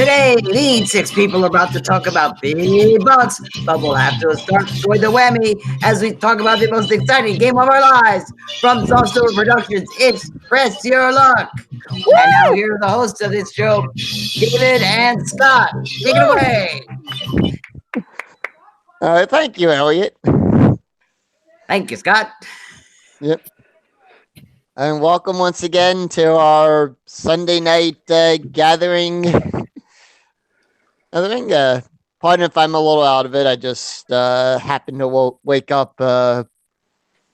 Today, these six people are about to talk about big bucks, but we'll have to start with the whammy as we talk about the most exciting game of our lives. From Soft Silver Productions, it's Press Your Luck. And now here are the hosts of this show, David and Scott. Take it away. Thank you, Elliot. Thank you, Scott. Yep. And welcome once again to our Sunday night gathering. Pardon if I'm a little out of it. I just happened to wake up about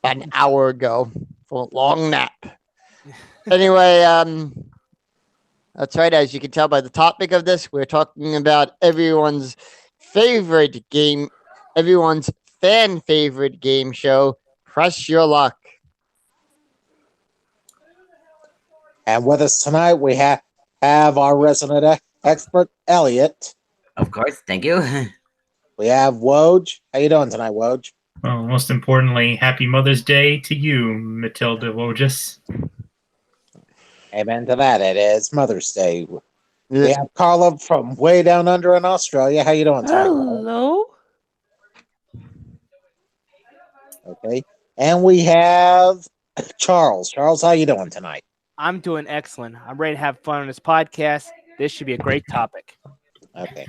an hour ago from a long nap. Anyway, that's right. As you can tell by the topic of this, we're talking about everyone's favorite game, everyone's fan favorite game show, Press Your Luck. And with us tonight, we have our resident expert, Elliot. Of course, thank you. We have Woj. How you doing tonight, Woj? Well, most importantly, happy Mother's Day to you, Matilda Wojus. Amen to that. It is Mother's Day. Yeah. We have Carla from way down under in Australia. How you doing tonight? Hello. Okay. And we have Charles. Charles, how you doing tonight? I'm doing excellent. I'm ready to have fun on this podcast. This should be a great topic. Okay.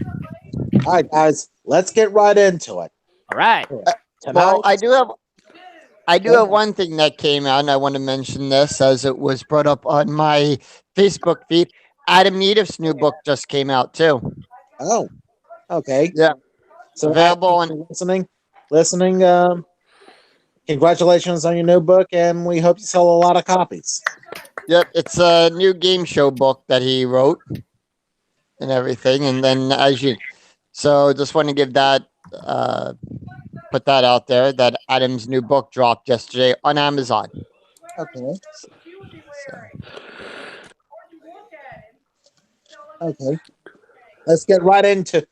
All right, guys, let's get right into it. All right. Well, I do have one thing that came out, and I want to mention this as it was brought up on my Facebook feed. Adam Needham's new book just came out too. Oh, okay. Yeah. So available on listening. Congratulations on your new book, and we hope you sell a lot of copies. Yep, it's a new game show book that he wrote and everything. And then so just want to give that, put that out there, that Adam's new book dropped yesterday on Amazon. Okay. Okay. Let's get right into it,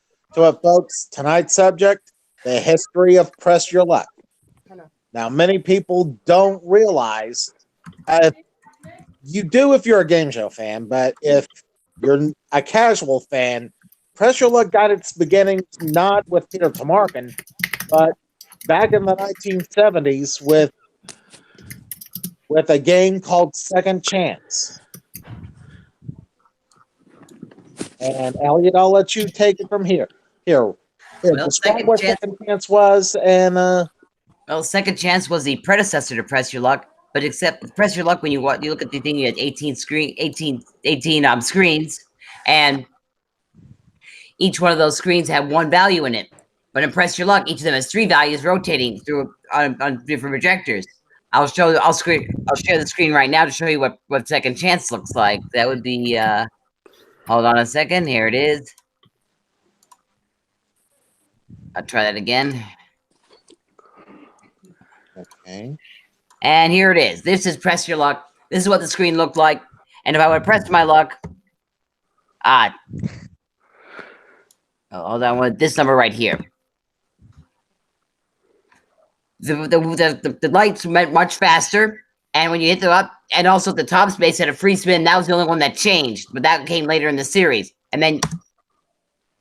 folks. Tonight's subject, the history of Press Your Luck. Now, many people don't realize, you do if you're a game show fan, but if you're a casual fan, Press Your Luck got its beginnings not with Peter Tomarken, but back in the 1970s with a game called Second Chance. And Elliot, I'll let you take it from here. Well, describe what Second Chance was, and well, Second Chance was the predecessor to Press Your Luck, but except Press Your Luck, when you look at the thing, you had 18 screens, and each one of those screens had one value in it. But in Press Your Luck, each of them has three values rotating through on different projectors. I'll share the screen right now to show you what Second Chance looks like. That would be hold on a second. Here it is. I'll try that again. Okay. And here it is. This is Press Your Luck. This is what the screen looked like. And if I would press my luck, hold on, with this number right here. The lights went much faster, and when you hit the up, and also the top space had a free spin. That was the only one that changed, but that came later in the series. And then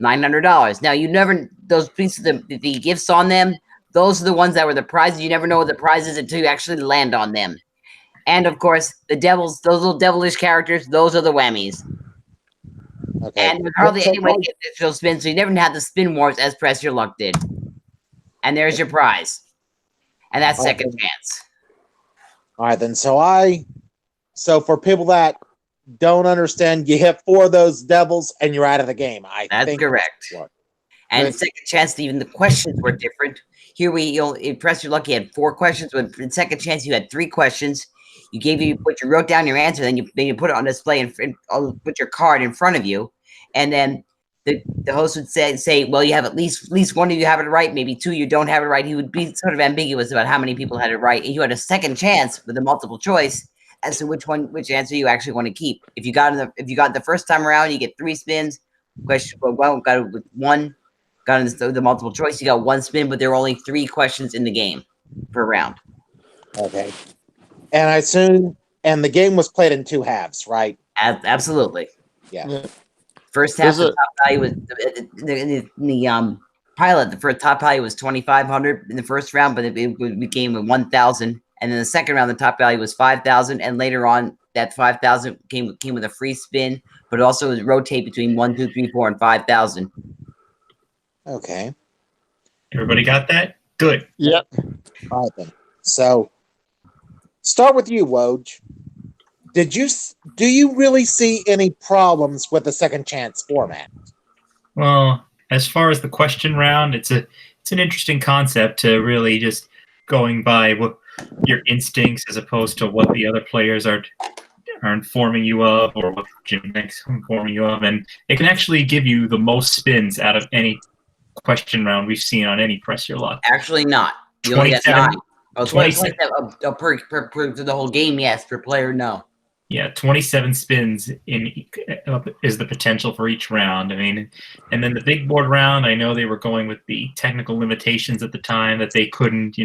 $900. Now you never those pieces of the gifts on them. Those are the ones that were the prizes. You never know what the prize is until you actually land on them. And of course, the devils, those little devilish characters, those are the whammies. Okay. And with hardly anyone get additional spins, so you never had the spin wars as Press Your Luck did. And there's your prize. And that's Second Chance. All right, then. So for people that don't understand, you hit 4 of those devils and you're out of the game. That's correct. And Second Chance, even the questions were different. Here in Press Your Luck, you had 4 questions. But in Second Chance, you had 3 questions. You wrote down your answer, then you put it on display and put your card in front of you, and then the host would say, well, you have at least one of you have it right, maybe 2 you don't have it right. He would be sort of ambiguous about how many people had it right. And you had a second chance with a multiple choice as to which answer you actually want to keep. If you got the first time around, you get 3 spins. Question well, got it with 1. Got in the multiple choice, you got 1 spin, but there are only 3 questions in the game per round. Okay. And I assume, and the game was played in 2 halves, right? Absolutely. Yeah. First half, There's the top value was in the pilot. The first top value was 2,500 in the first round, but it became 1,000. And then the second round, the top value was 5,000, and later on, that 5,000 came with a free spin, but it also would rotate between 1, 2, 3, 4, and 5,000. Okay. Everybody got that? Good. Yep. All right then. So, start with you, Woj. Do you really see any problems with the second chance format? Well, as far as the question round, it's an interesting concept to really just going by what your instincts as opposed to what the other players are informing you of, or what Jim thinks informing you of, and it can actually give you the most spins out of any question round we've seen on any Press Your Luck. Actually, not. You only get 27 9. Oh, 27 per the whole game, yes. Per player, no. Yeah, 27 spins is the potential for each round. I mean, and then the big board round, I know they were going with the technical limitations at the time that they couldn't,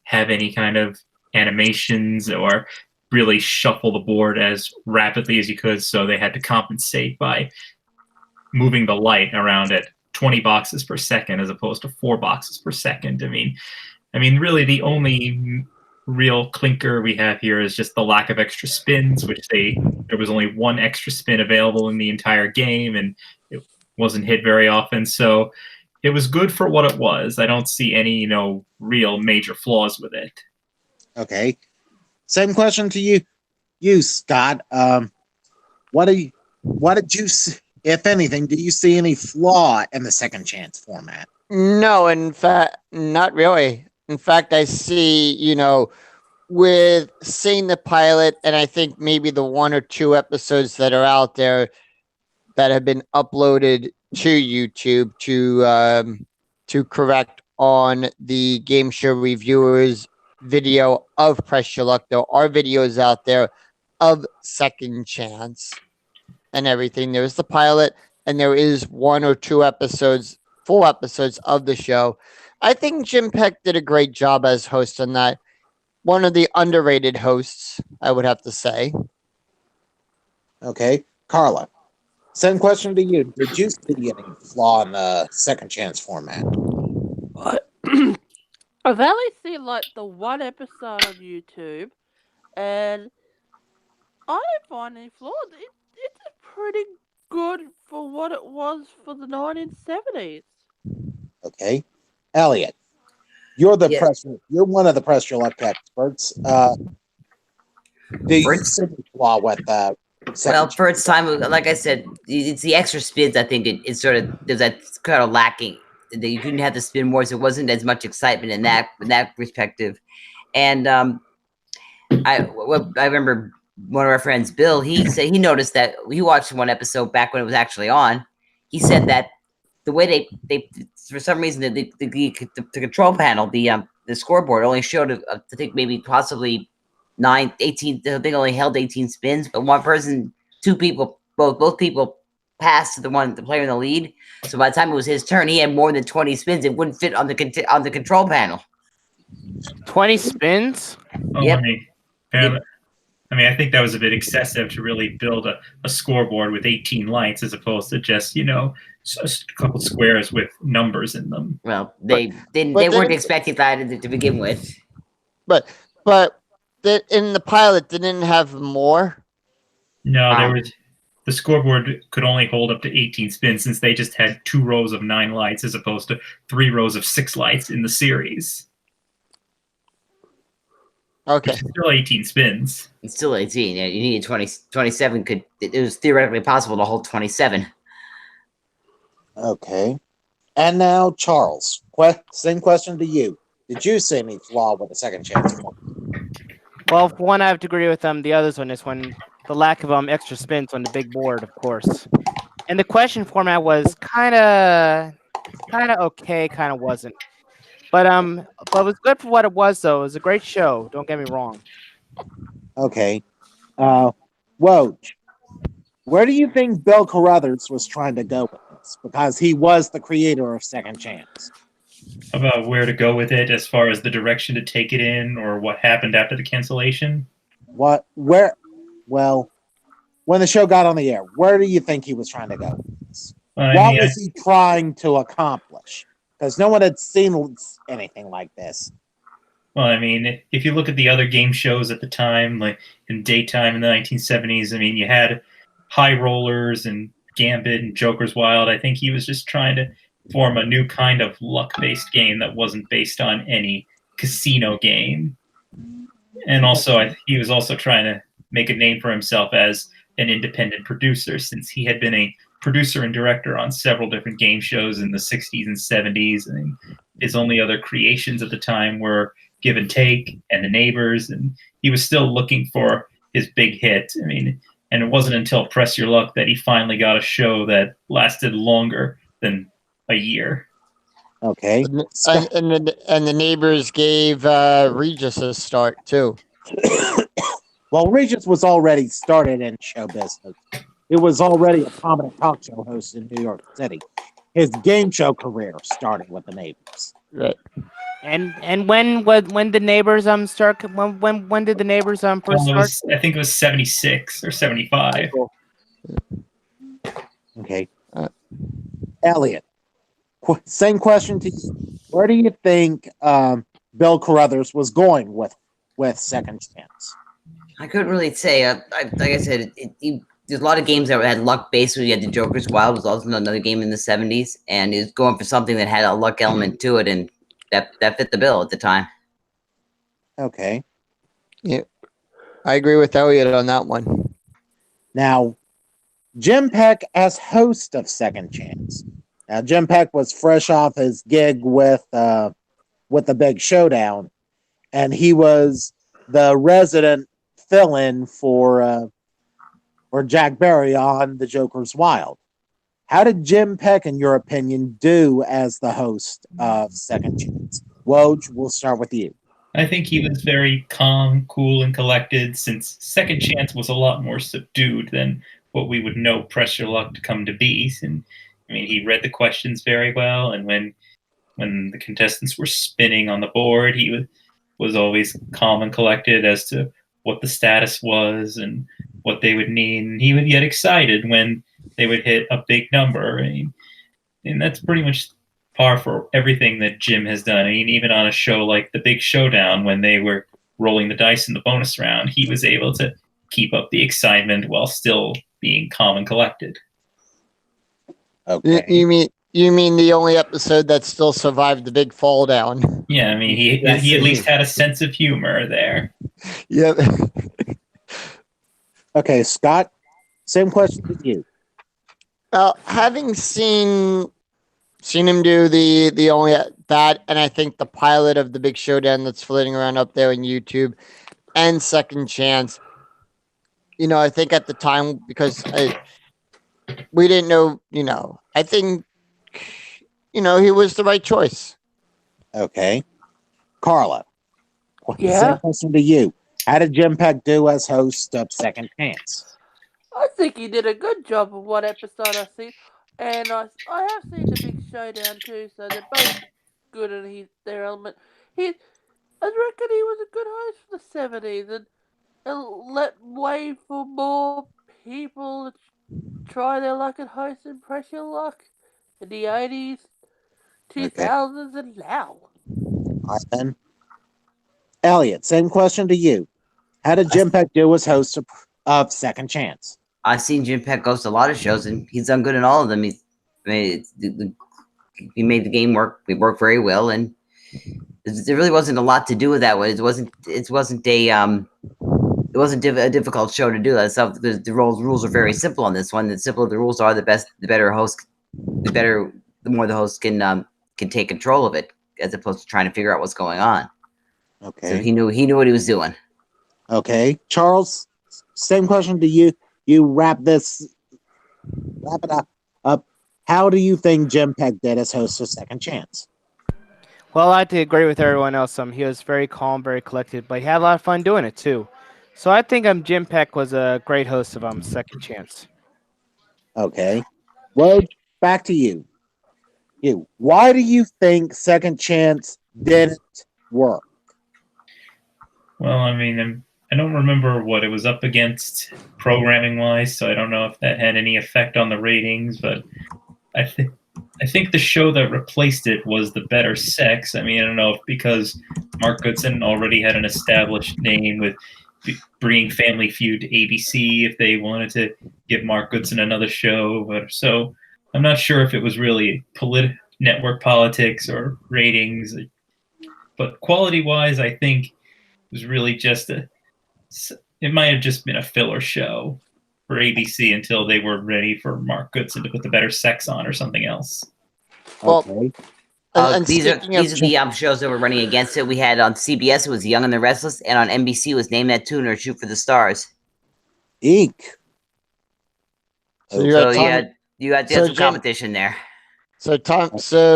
have any kind of animations or really shuffle the board as rapidly as you could, so they had to compensate by moving the light around at 20 boxes per second as opposed to 4 boxes per second. I mean, really the only real clinker we have here is just the lack of extra spins, which there was only 1 extra spin available in the entire game, and it wasn't hit very often. So it was good for what it was. I don't see any, real major flaws with it. Okay. Same question to you, Scott. What did you see, if anything, do you see any flaw in the second chance format? No, in fact, not really. In fact, I see, with seeing the pilot, and I think maybe the 1 or 2 episodes that are out there that have been uploaded to YouTube to correct on the Game Show Reviewers video of Press Your Luck. There are videos out there of Second Chance and everything. There's the pilot, and there is 1 or 2 episodes, full episodes of the show. I think Jim Peck did a great job as host on that. One of the underrated hosts, I would have to say. Okay. Carla, same question to you. Did you see any flaw in the second chance format? I've only seen the 1 episode on YouTube, and I don't find any flaws. It's pretty good for what it was for the 1970s. Okay. Elliot, you're Yes. you're one of the Press Your Luck experts. Do you see any flaw with Well, first time, like I said, it's the extra spins. I think it's sort of there's that kind of lacking that you couldn't have to spin more, so it wasn't as much excitement in that perspective. And I remember one of our friends, Bill. He said he noticed that he watched 1 episode back when it was actually on. He said that the way they for some reason the control panel, the scoreboard only showed I think maybe possibly 18. The thing only held 18 spins, but one person, 2 people, both people passed to the player in the lead. So by the time it was his turn, he had more than 20 spins. It wouldn't fit on the control panel. 20 spins? Oh, Yep. I think that was a bit excessive to really build a scoreboard with 18 lights as opposed to just, just a couple squares with numbers in them. Well, they weren't expecting that to begin with. But in the pilot, they didn't have more. No, the scoreboard could only hold up to 18 spins since they just had 2 rows of 9 lights as opposed to 3 rows of 6 lights in the series. Okay. It's still 18 spins. It's still 18. You needed 20. 27 it was theoretically possible to hold 27. Okay. And now, Charles, same question to you. Did you see any flaw with the second chance format? Well, for one, I have to agree with the others on this one. The lack of extra spins on the big board, of course. And the question format was kind of okay, kind of wasn't. But it was good for what it was, though. It was a great show. Don't get me wrong. Okay. Woj, where do you think Bill Carruthers was trying to go with this? Because he was the creator of Second Chance. About where to go with it as far as the direction to take it in or what happened after the cancellation? Well, when the show got on the air? Where do you think he was trying to go? What was he trying to accomplish? Because no one had seen anything like this. Well, I mean, if you look at the other game shows at the time, like in daytime in the 1970s, I mean, you had High Rollers and Gambit and Joker's Wild. I think he was just trying to form a new kind of luck-based game that wasn't based on any casino game. And also, he was also trying to make a name for himself as an independent producer, since he had been a producer and director on several different game shows in the 60s and 70s. And his only other creations at the time were Give and Take and The Neighbors, and he was still looking for his big hit. I mean, and it wasn't until Press Your Luck that he finally got a show that lasted longer than a year. Okay. And the Neighbors gave Regis a start too. Well, Regis was already started in show business. He was already a prominent talk show host in New York City. His game show career started with the Neighbors. Right. And when the Neighbors start? When did the Neighbors first start? I think it was 76 or 75. Okay. Elliot, same question to you. Where do you think Bill Carruthers was going with Second Chance? I couldn't really say. Like I said, there's a lot of games that had luck based. So you had the Joker's Wild was also another game in the 70s, and he was going for something that had a luck element to it, and that fit the bill at the time. Okay. Yeah, I agree with Elliot on that one. Now, Jim Peck as host of Second Chance. Now, Jim Peck was fresh off his gig with the Big Showdown, and he was the resident fill-in for Jack Barry on The Joker's Wild. How did Jim Peck, in your opinion, do as the host of Second Chance? Woj, we'll start with you. I think he was very calm, cool, and collected, since Second Chance was a lot more subdued than what we would know Press Your Luck to come to be. And I mean, he read the questions very well, and when the contestants were spinning on the board, he was always calm and collected as to what the status was and what they would need. And he would get excited when they would hit a big number. And that's pretty much par for everything that Jim has done. I mean, even on a show like The Big Showdown, when they were rolling the dice in the bonus round, he was able to keep up the excitement while still being calm and collected. Okay. You mean the only episode that still survived the big fall down? Yeah, I mean, he at least had a sense of humor there. Yep. Okay, Scott, same question to you. Well, having seen him do the only that, and I think the pilot of The Big Showdown that's floating around up there on YouTube, and Second Chance, I think at the time, because we didn't know, I think, he was the right choice. Okay. Carla, Yeah? same question to you. How did Jim Peck do as host of Second Chance? I think he did a good job of what episode I see, and I have seen The Big Showdown too, so they're both good in their element. I reckon he was a good host for the 70s, and let way for more people to try their luck at hosting Press Your Luck in the 80s, 2000s, and now. All right, then. Elliot, same question to you. How did Jim Peck do as host of Second Chance? I've seen Jim Peck host a lot of shows, and he's done good in all of them. He made the game work. We worked very well, and there really wasn't a lot to do with that one. It wasn't a difficult show to do. That's how the rules are very simple on this one. The simpler the rules are, the more the host can take control of it, as opposed to trying to figure out what's going on. Okay. So he knew what he was doing. Okay. Charles, same question to you. You wrap it up. How do you think Jim Peck did as host of Second Chance? Well, I have to agree with everyone else. He was very calm, very collected, but he had a lot of fun doing it too. So I think Jim Peck was a great host of Second Chance. Okay. Well, back to you. Why do you think Second Chance didn't work? Well, I mean, I don't remember what it was up against programming wise, so I don't know if that had any effect on the ratings. But I think the show that replaced it was The Better Sex. I mean, I don't know if because Mark Goodson already had an established name with bringing Family Feud to ABC, if they wanted to give Mark Goodson another show. But so I'm not sure if it was really network politics or ratings. But quality-wise, I think it was really just it might have just been a filler show for ABC until they were ready for Mark Goodson to put The Better Sex on or something else. Well, Okay. and these are speaking of the shows that were running against it. We had on CBS, it was Young and the Restless, and on NBC was Name That Tune or Shoot for the Stars. Eek. So you So had you had so some Jim- competition there. so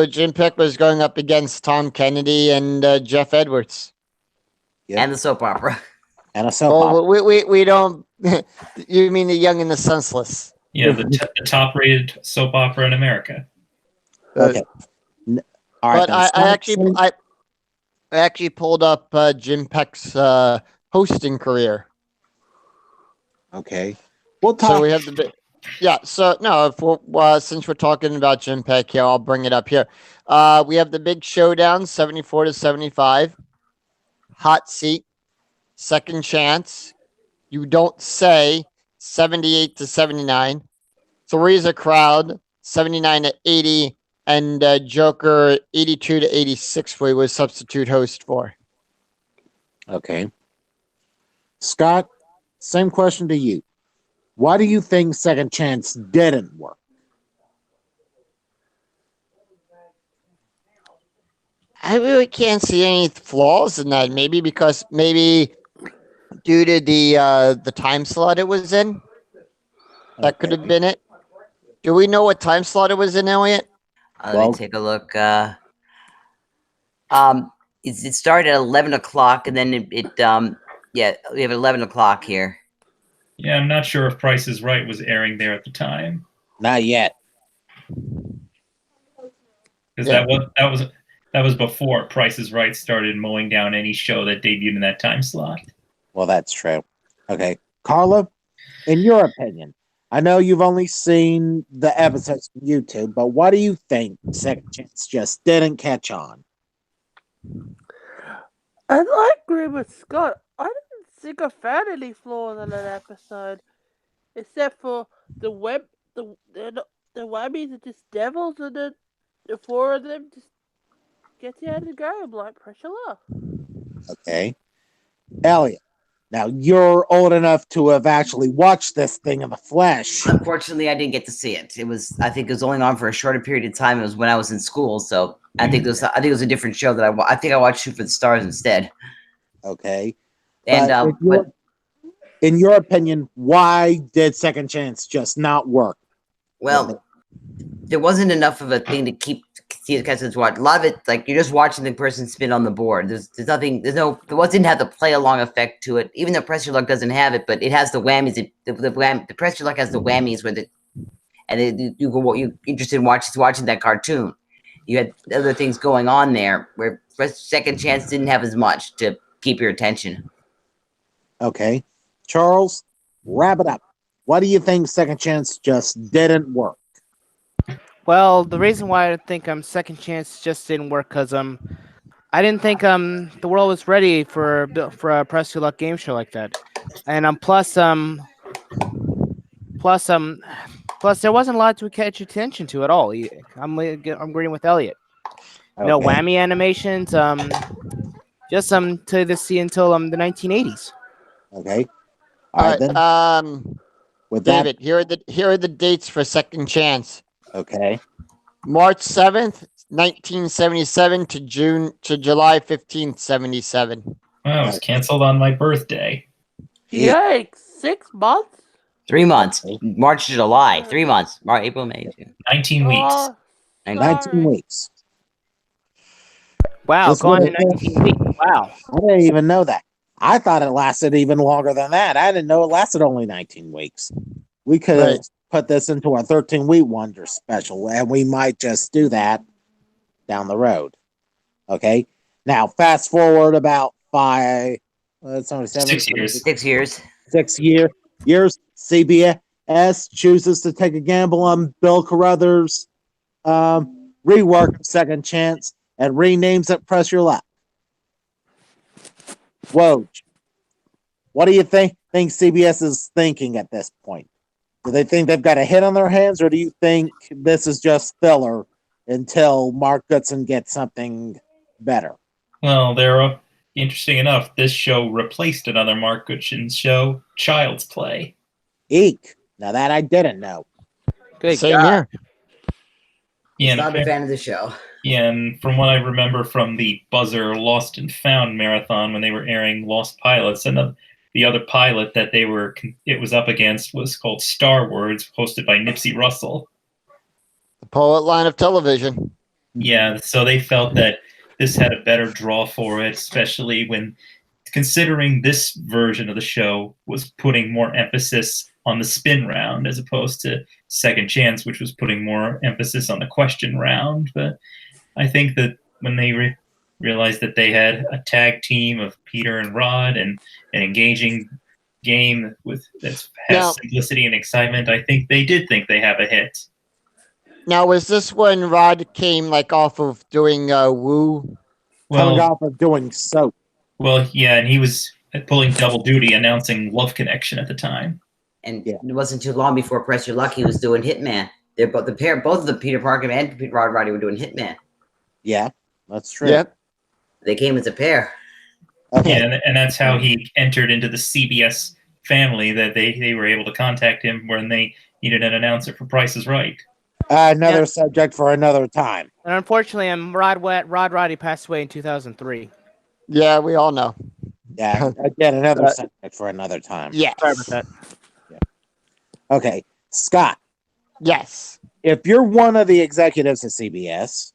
Jim Peck was going up against Tom Kennedy and Jeff Edwards. Yep. And the soap opera. And a soap opera. Oh, we don't. You mean the Young and the Senseless? Yeah, the top-rated soap opera in America. Okay. All right. But I actually pulled up Jim Peck's hosting career. Okay. We'll talk. So we have So no, since we're talking about Jim Peck here, I'll bring it up here. We have the Big Showdown, 74 to 75, Hot Seat, Second Chance, You Don't Say, 78 to 79, Three's a Crowd, 79 to 80, and Joker, 82 to 86, where he was substitute host for. Okay. Scott, same question to you. Why do you think Second Chance didn't work? I really can't see any flaws in that. Maybe due to the time slot it was in. That could have been it. Do we know what time slot it was in, Elliot? Let me take a look. It started at 11 o'clock, and then we have 11 o'clock here. Yeah, I'm not sure if Price is Right was airing there at the time. Not yet. Because that was before Price is Right started mowing down any show that debuted in that time slot. Well, that's true. Okay. Carla, in your opinion, I know you've only seen the episodes from YouTube, but why do you think Second Chance just didn't catch on? And I agree with Scott. I didn't think I found any flaws in that episode, except for the Whammies are just devils, and the four of them just get you out of the game like pressure luck. Okay. Elliot, now you're old enough to have actually watched this thing in the flesh. Unfortunately, I didn't get to see it. I think it was only on for a shorter period of time. It was when I was in school, so I think it was a different show that I think I watched Shoot for the Stars instead. Okay. And But in your opinion, why did Second Chance just not work? well, there wasn't enough of a thing to keep the guys to watch. A lot of it, like you're just watching the person spin on the board. There didn't have the play along effect to it. Even though Press Your Luck doesn't have it, but it has the whammies. The Press Your Luck has the whammies with it, and you're interested in watching that cartoon. You had other things going on there where Second Chance didn't have as much to keep your attention. Okay. Charles, wrap it up. Why do you think Second Chance just didn't work? Well, the reason why I think Second Chance just didn't work because I didn't think the world was ready for a Press Your Luck game show like that, and plus there wasn't a lot to catch attention to at all. I'm agreeing with Elliot. Okay. No whammy animations. Just to see until the 1980s. Okay. All right then. With David, here are the dates for Second Chance. Okay. March 7th, 1977 to July 15th, 77. Wow, it was canceled on my birthday. Yikes! 6 months? 3 months. March to July. 3 months. March, April, May, June. 19 weeks. Oh, 19 weeks. Wow, This gone one- in 19 weeks. Wow. I didn't even know that. I thought it lasted even longer than that. I didn't know it lasted only 19 weeks. We could have put this into our 13-week Wonder special, and we might just do that down the road. Okay. Now, fast forward about It's only 7 6 years. 6 years. 6 years. CBS chooses to take a gamble on Bill Carruthers' rework of Second Chance and renames it Press Your Luck. Woj, what do you think CBS is thinking at this point? Do they think they've got a hit on their hands, or do you think this is just filler until Mark Goodson gets something better? Well, they're interesting enough. This show replaced another Mark Goodson show, Child's Play. Eek. Now that I didn't know. Good Same God. here. Yeah, Not a fan of the show. yeah, and from what I remember from the Buzzer Lost and Found marathon when they were airing Lost Pilots, and the other pilot that it was up against was called Star Words, hosted by Nipsey Russell. The poet line of television. Yeah, so they felt that this had a better draw for it, especially when considering this version of the show was putting more emphasis on the spin round as opposed to Second Chance, which was putting more emphasis on the question round. But I think that when they realized that they had a tag team of Peter and Rod and an engaging game that has Now- simplicity and excitement, I think they did think they have a hit. Now, was this when Rod came like off of doing Woo? Coming Well, off of doing soap. yeah, and he was pulling double duty, announcing Love Connection at the time. And Yeah. it wasn't too long before Press Your Luck, he was doing Hitman. They're both both of the Peter Parker and Rod Roddy were doing Hitman. Yeah, that's true. Yep. They came as a pair. Okay. Yeah, and that's how he entered into the CBS family, that they were able to contact him when they needed an announcer for Price is Right. Another Yeah. subject for another time. And unfortunately, Rod Roddy passed away in 2003. Yeah, we all know. Yeah, again, another subject for another time. Yes. Sorry about that. Okay, Scott, Yes. if you're one of the executives at CBS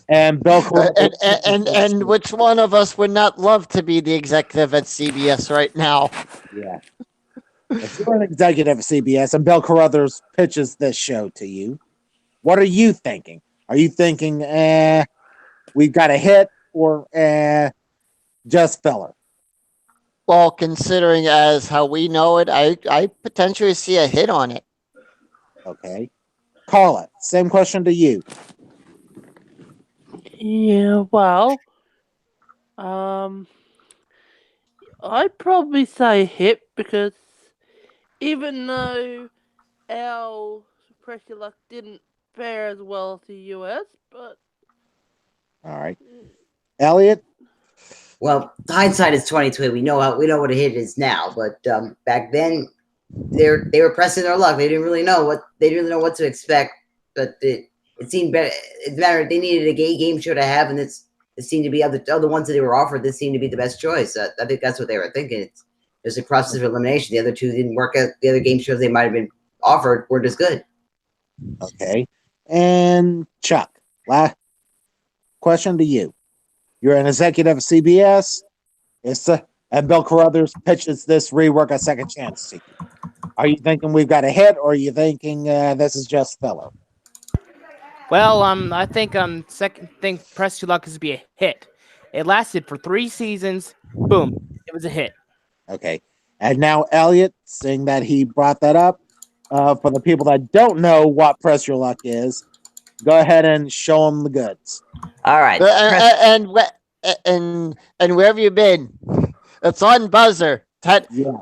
and Bill Carruthers, And which one of us would not love to be the executive at CBS right now? yeah, if you're an executive at CBS and Bill Carruthers pitches this show to you, what are you thinking? Are you thinking, we've got a hit, or just filler? Well, considering as how we know it, I potentially see a hit on it. Okay, call it. Same question to you. Yeah, well, I'd probably say hit, because even though our Press Your Luck didn't fare as well as the US, but All right, Elliot. Well, hindsight is 2020. We know what a hit is now, but back then they were pressing their luck. They didn't really know what to expect, but it seemed better. It mattered. They needed a game show to have, and it seemed to be of the ones that they were offered. This seemed to be the best choice. I think that's what they were thinking. There's a process of elimination. The other two didn't work out. The other game shows they might have been offered weren't as good. Okay, and Chuck. Last question to you. You're an executive of CBS. And Bill Carruthers pitches this rework a Second Chance to you. Are you thinking we've got a hit, or are you thinking this is just filler? Well, I think Press Your Luck is to be a hit. It lasted for 3 seasons. Boom, it was a hit. Okay, and now Elliot, seeing that he brought that up, for the people that don't know what Press Your Luck is, go ahead and show them the goods. All right. And where have you been? It's on Buzzer. Yeah.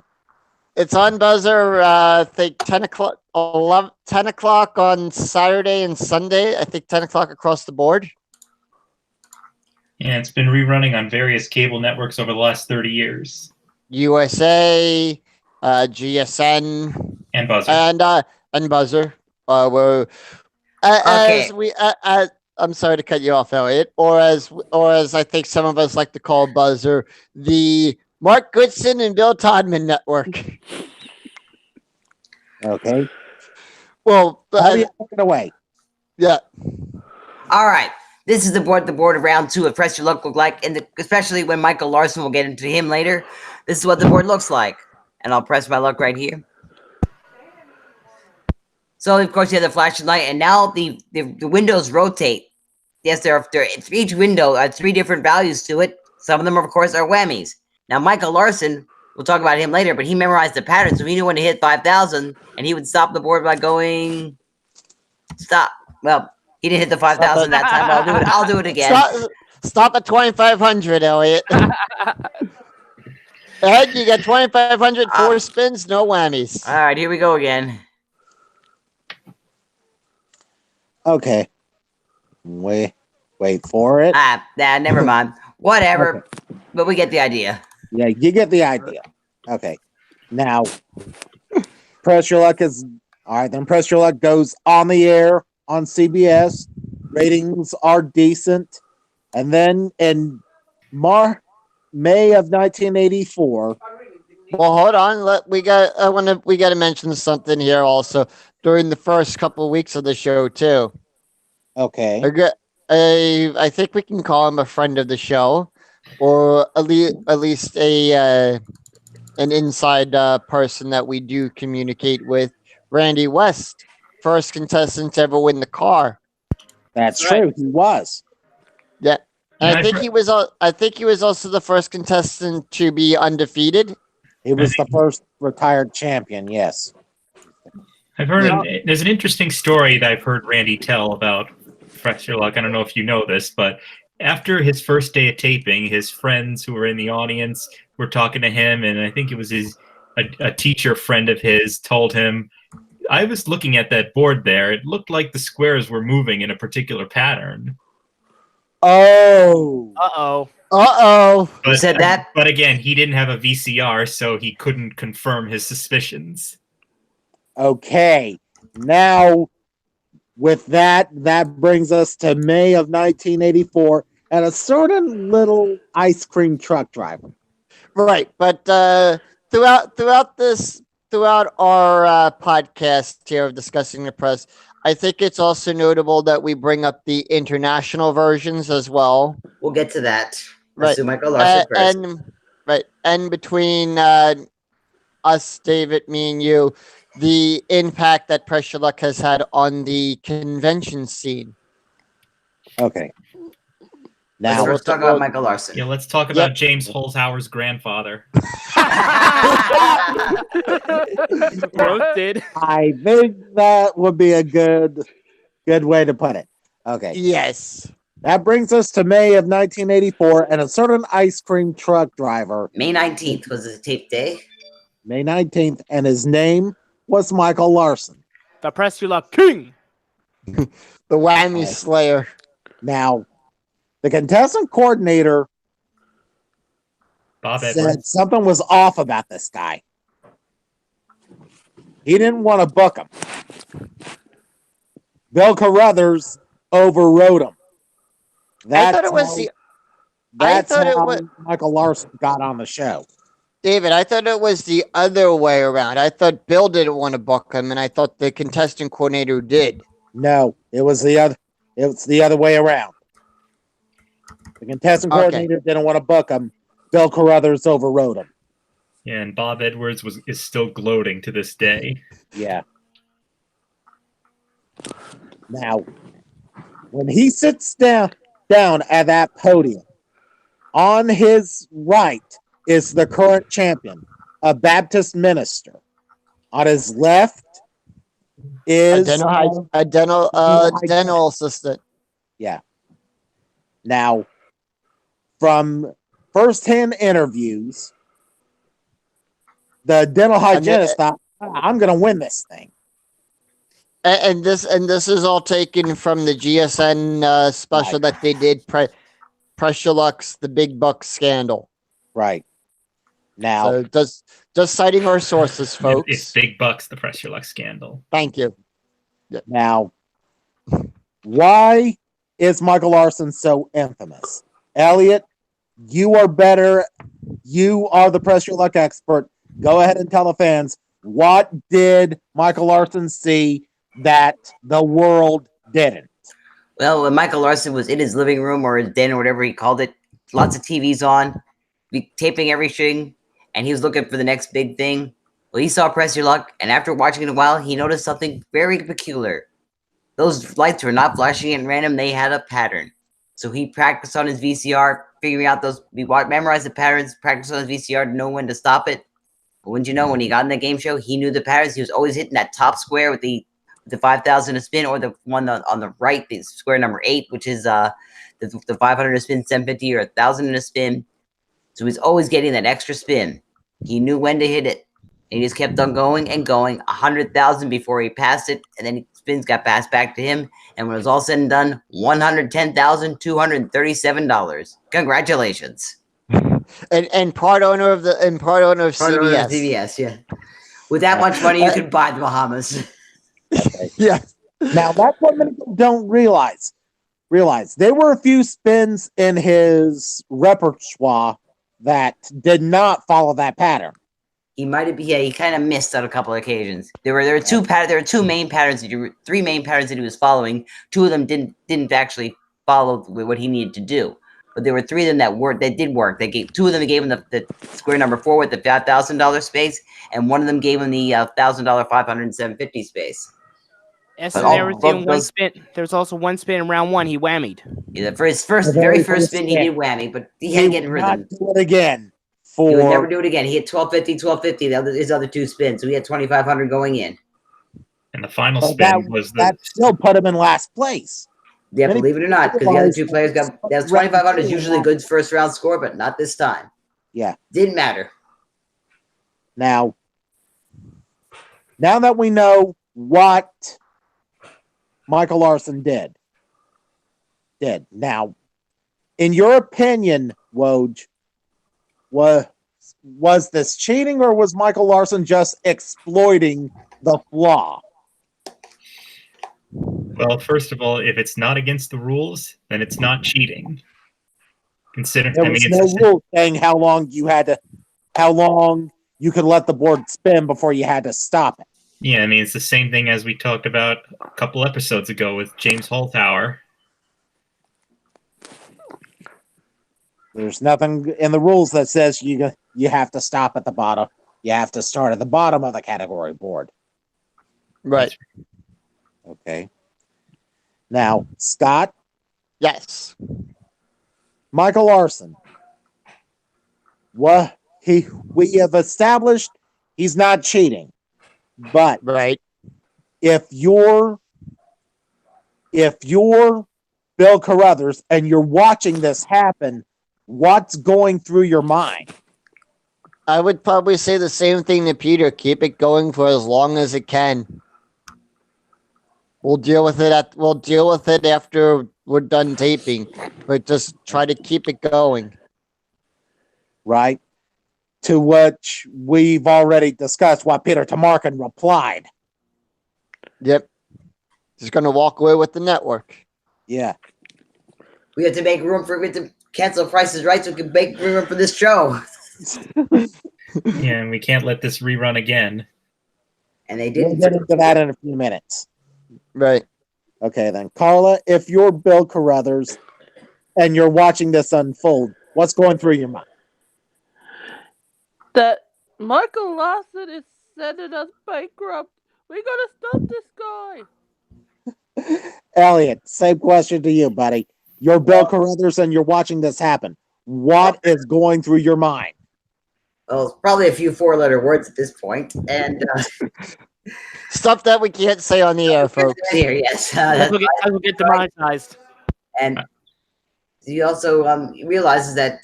It's on Buzzer. I think 10 o'clock on Saturday and Sunday. I think 10 o'clock across the board. And it's been rerunning on various cable networks over the last 30 years. USA, GSN, And Buzzer. and Buzzer. I'm sorry to cut you off, Elliot. Or as I think some of us like to call Buzzer, the Mark Goodson and Bill Todman Network. Okay. Well, Elliot, take it away. yeah. All right. This is the board of round 2 of Press Your Luck look like, and especially when Michael Larson will get into him later. This is what the board looks like, and I'll press my luck right here. So of course you have the flashing light, and now the windows rotate. Yes, there each window has 3 different values to it. Some of them, of course, are whammies. Now, Michael Larson, we'll talk about him later, but he memorized the pattern, so he knew when to hit 5,000, and he would stop the board by going stop. Well, he didn't hit the 5,000 that time. But I'll do it again. Stop at 2,500, Elliot. Ed, you got 2,500, 4 spins, no whammies. All right, here we go again. Okay. Wait for it. Never mind. Whatever. Okay. But we get the idea. Yeah, you get the idea. Okay. Now, Press Your Luck is all right. Then Press Your Luck goes on the air on CBS. Ratings are decent. And then in May of 1984. Well, hold on. We got to mention something here also during the first couple of weeks of the show too. Okay. I think we can call him a friend of the show, or at least an inside person that we do communicate with. Randy West, first contestant to ever win the car. That's true. He was. Yeah. And I think he was also the first contestant to be undefeated. He was the first retired champion, yes. I've heard there's an interesting story that I've heard Randy tell about Press Your Luck. I don't know if you know this, but after his first day of taping, his friends who were in the audience were talking to him, and I think it was a teacher friend of his told him, I was looking at that board there. It looked like the squares were moving in a particular pattern. Oh. Who said that? But again, he didn't have a VCR, so he couldn't confirm his suspicions. Okay. Now, with that brings us to May of 1984 and a certain little ice cream truck driver. Right. But throughout our podcast here of Discussing the Press, I think it's also notable that we bring up the international versions as well. We'll get to that. Right. Do Michael Larson first. And between us, David, me, and you, the impact that Press Your Luck has had on the convention scene. Okay. Now let's talk about Michael Larson. Yeah, let's talk about James Holzhauer's grandfather. Roasted. I think that would be a good way to put it. Okay. Yes. That brings us to May of 1984 and a certain ice cream truck driver. May 19th was the tape day. May 19th, and his name was Michael Larson. The Press Your Luck King. The Whammy Slayer. Now, the contestant coordinator Bob said Edwards. something was off about this guy. He didn't want to book him. Bill Carruthers overrode him. That's how Michael Larson got on the show. David, I thought it was the other way around. I thought Bill didn't want to book him, and I thought the contestant coordinator did. No, it was the other way around. The contestant coordinator didn't want to book him. Bill Carruthers overrode him. Yeah, and Bob Edwards is still gloating to this day. Yeah. Now, when he sits down at that podium, on his right is the current champion, a Baptist minister. On his left is a dental assistant. Yeah. Now, from firsthand interviews, the dental hygienist thought, I'm going to win this thing. And this is all taken from the GSN special that they did, Press Your Luck's The Big Buck Scandal. Right. Now, so just citing our sources, folks. It's Big Bucks, the Press Your Luck Scandal. Thank you. Now, why is Michael Larson so infamous? Elliot, you are better. You are the Press Your Luck expert. Go ahead and tell the fans, what did Michael Larson see that the world didn't? Well, when Michael Larson was in his living room or his den or whatever he called it, lots of TVs on, taping everything, and he was looking for the next big thing. Well, he saw Press Your Luck, and after watching it a while, he noticed something very peculiar. Those lights were not flashing at random, they had a pattern. So he practiced on his VCR, figuring out those. We memorized the patterns, practiced on his VCR to know when to stop it. But wouldn't you know, when he got in the game show, he knew the patterns. He was always hitting that top square with the 5,000 a spin, or the one on the right, the square number 8, which is the 500 a spin, 750, or 1,000 in a spin. So he's always getting that extra spin. He knew when to hit it. And he just kept on going and going, 100,000 before he passed it, and then spins got passed back to him. And when it was all said and done, $110,237. Congratulations! And part owner of CBS. Part owner of CBS, yeah. With that much money, you could buy the Bahamas. Yeah. Now that's what many people don't realize. There were a few spins in his repertoire that did not follow that pattern. He might have, yeah. He kind of missed on a couple of occasions. There were two main patterns. Three main patterns that he was following. Two of them didn't actually follow what he needed to do. But there were three of them that did work. Two of them gave him the square number 4 with the $5,000 space, and one of them gave him the $1,000 500 and 750 space. Yes, But and there was all- one spin. There was also one spin in round 1. He whammied. Yeah, for his very very first first spin, he spin. did whammy, but he had to get in would not rhythm. do it again. He would never For do it again. He hit 1250, his other two spins, so he had 2,500 going in. And the final but spin was the that still put him in last place. Yeah, Many believe it or not, because the other two players got that 2,500 is usually a good first round score, but not this time. Yeah. Didn't matter. Now that we know what Michael Larson did. Now, in your opinion, Woj, was this cheating, or was Michael Larson just exploiting the flaw? well. First of all, if it's not against the rules, then it's not cheating. Consider, There I mean, was it's no rule saying how long you could let the board spin before you had to stop it. yeah. I mean, it's the same thing as we talked about a couple episodes ago with James Holthauer. There's nothing in the rules that says you have to stop at the bottom. You have to start at the bottom of the category board. Right. Okay. Now, Scott, Yes. Michael Larson. We have established he's not cheating. But Right. if you're Bill Carruthers and you're watching this happen, what's going through your mind? I would probably say the same thing to Peter. Keep it going for as long as it can. We'll deal with it after we're done taping. But just try to keep it going. Right? To which we've already discussed what Peter Tamarkin replied. Yep. Just gonna walk away with the network. Yeah. We have to make room we have to cancel Prices Right so we can make room for this show. Yeah, and we can't let this rerun again. And they We'll didn't. get into that in a few minutes. Right. Okay, then. Carla, if you're Bill Carruthers and you're watching this unfold, what's going through your mind? That Michael Larson is sending us bankrupt. We gotta stop this guy. Elliot, same question to you, buddy. You're Bill Carruthers and you're watching this happen. What is going through your mind? Well, it's probably a few 4-letter words at this point. And Stuff that we can't say on the air, folks. here, yes. I will get demonetized. And he also realizes that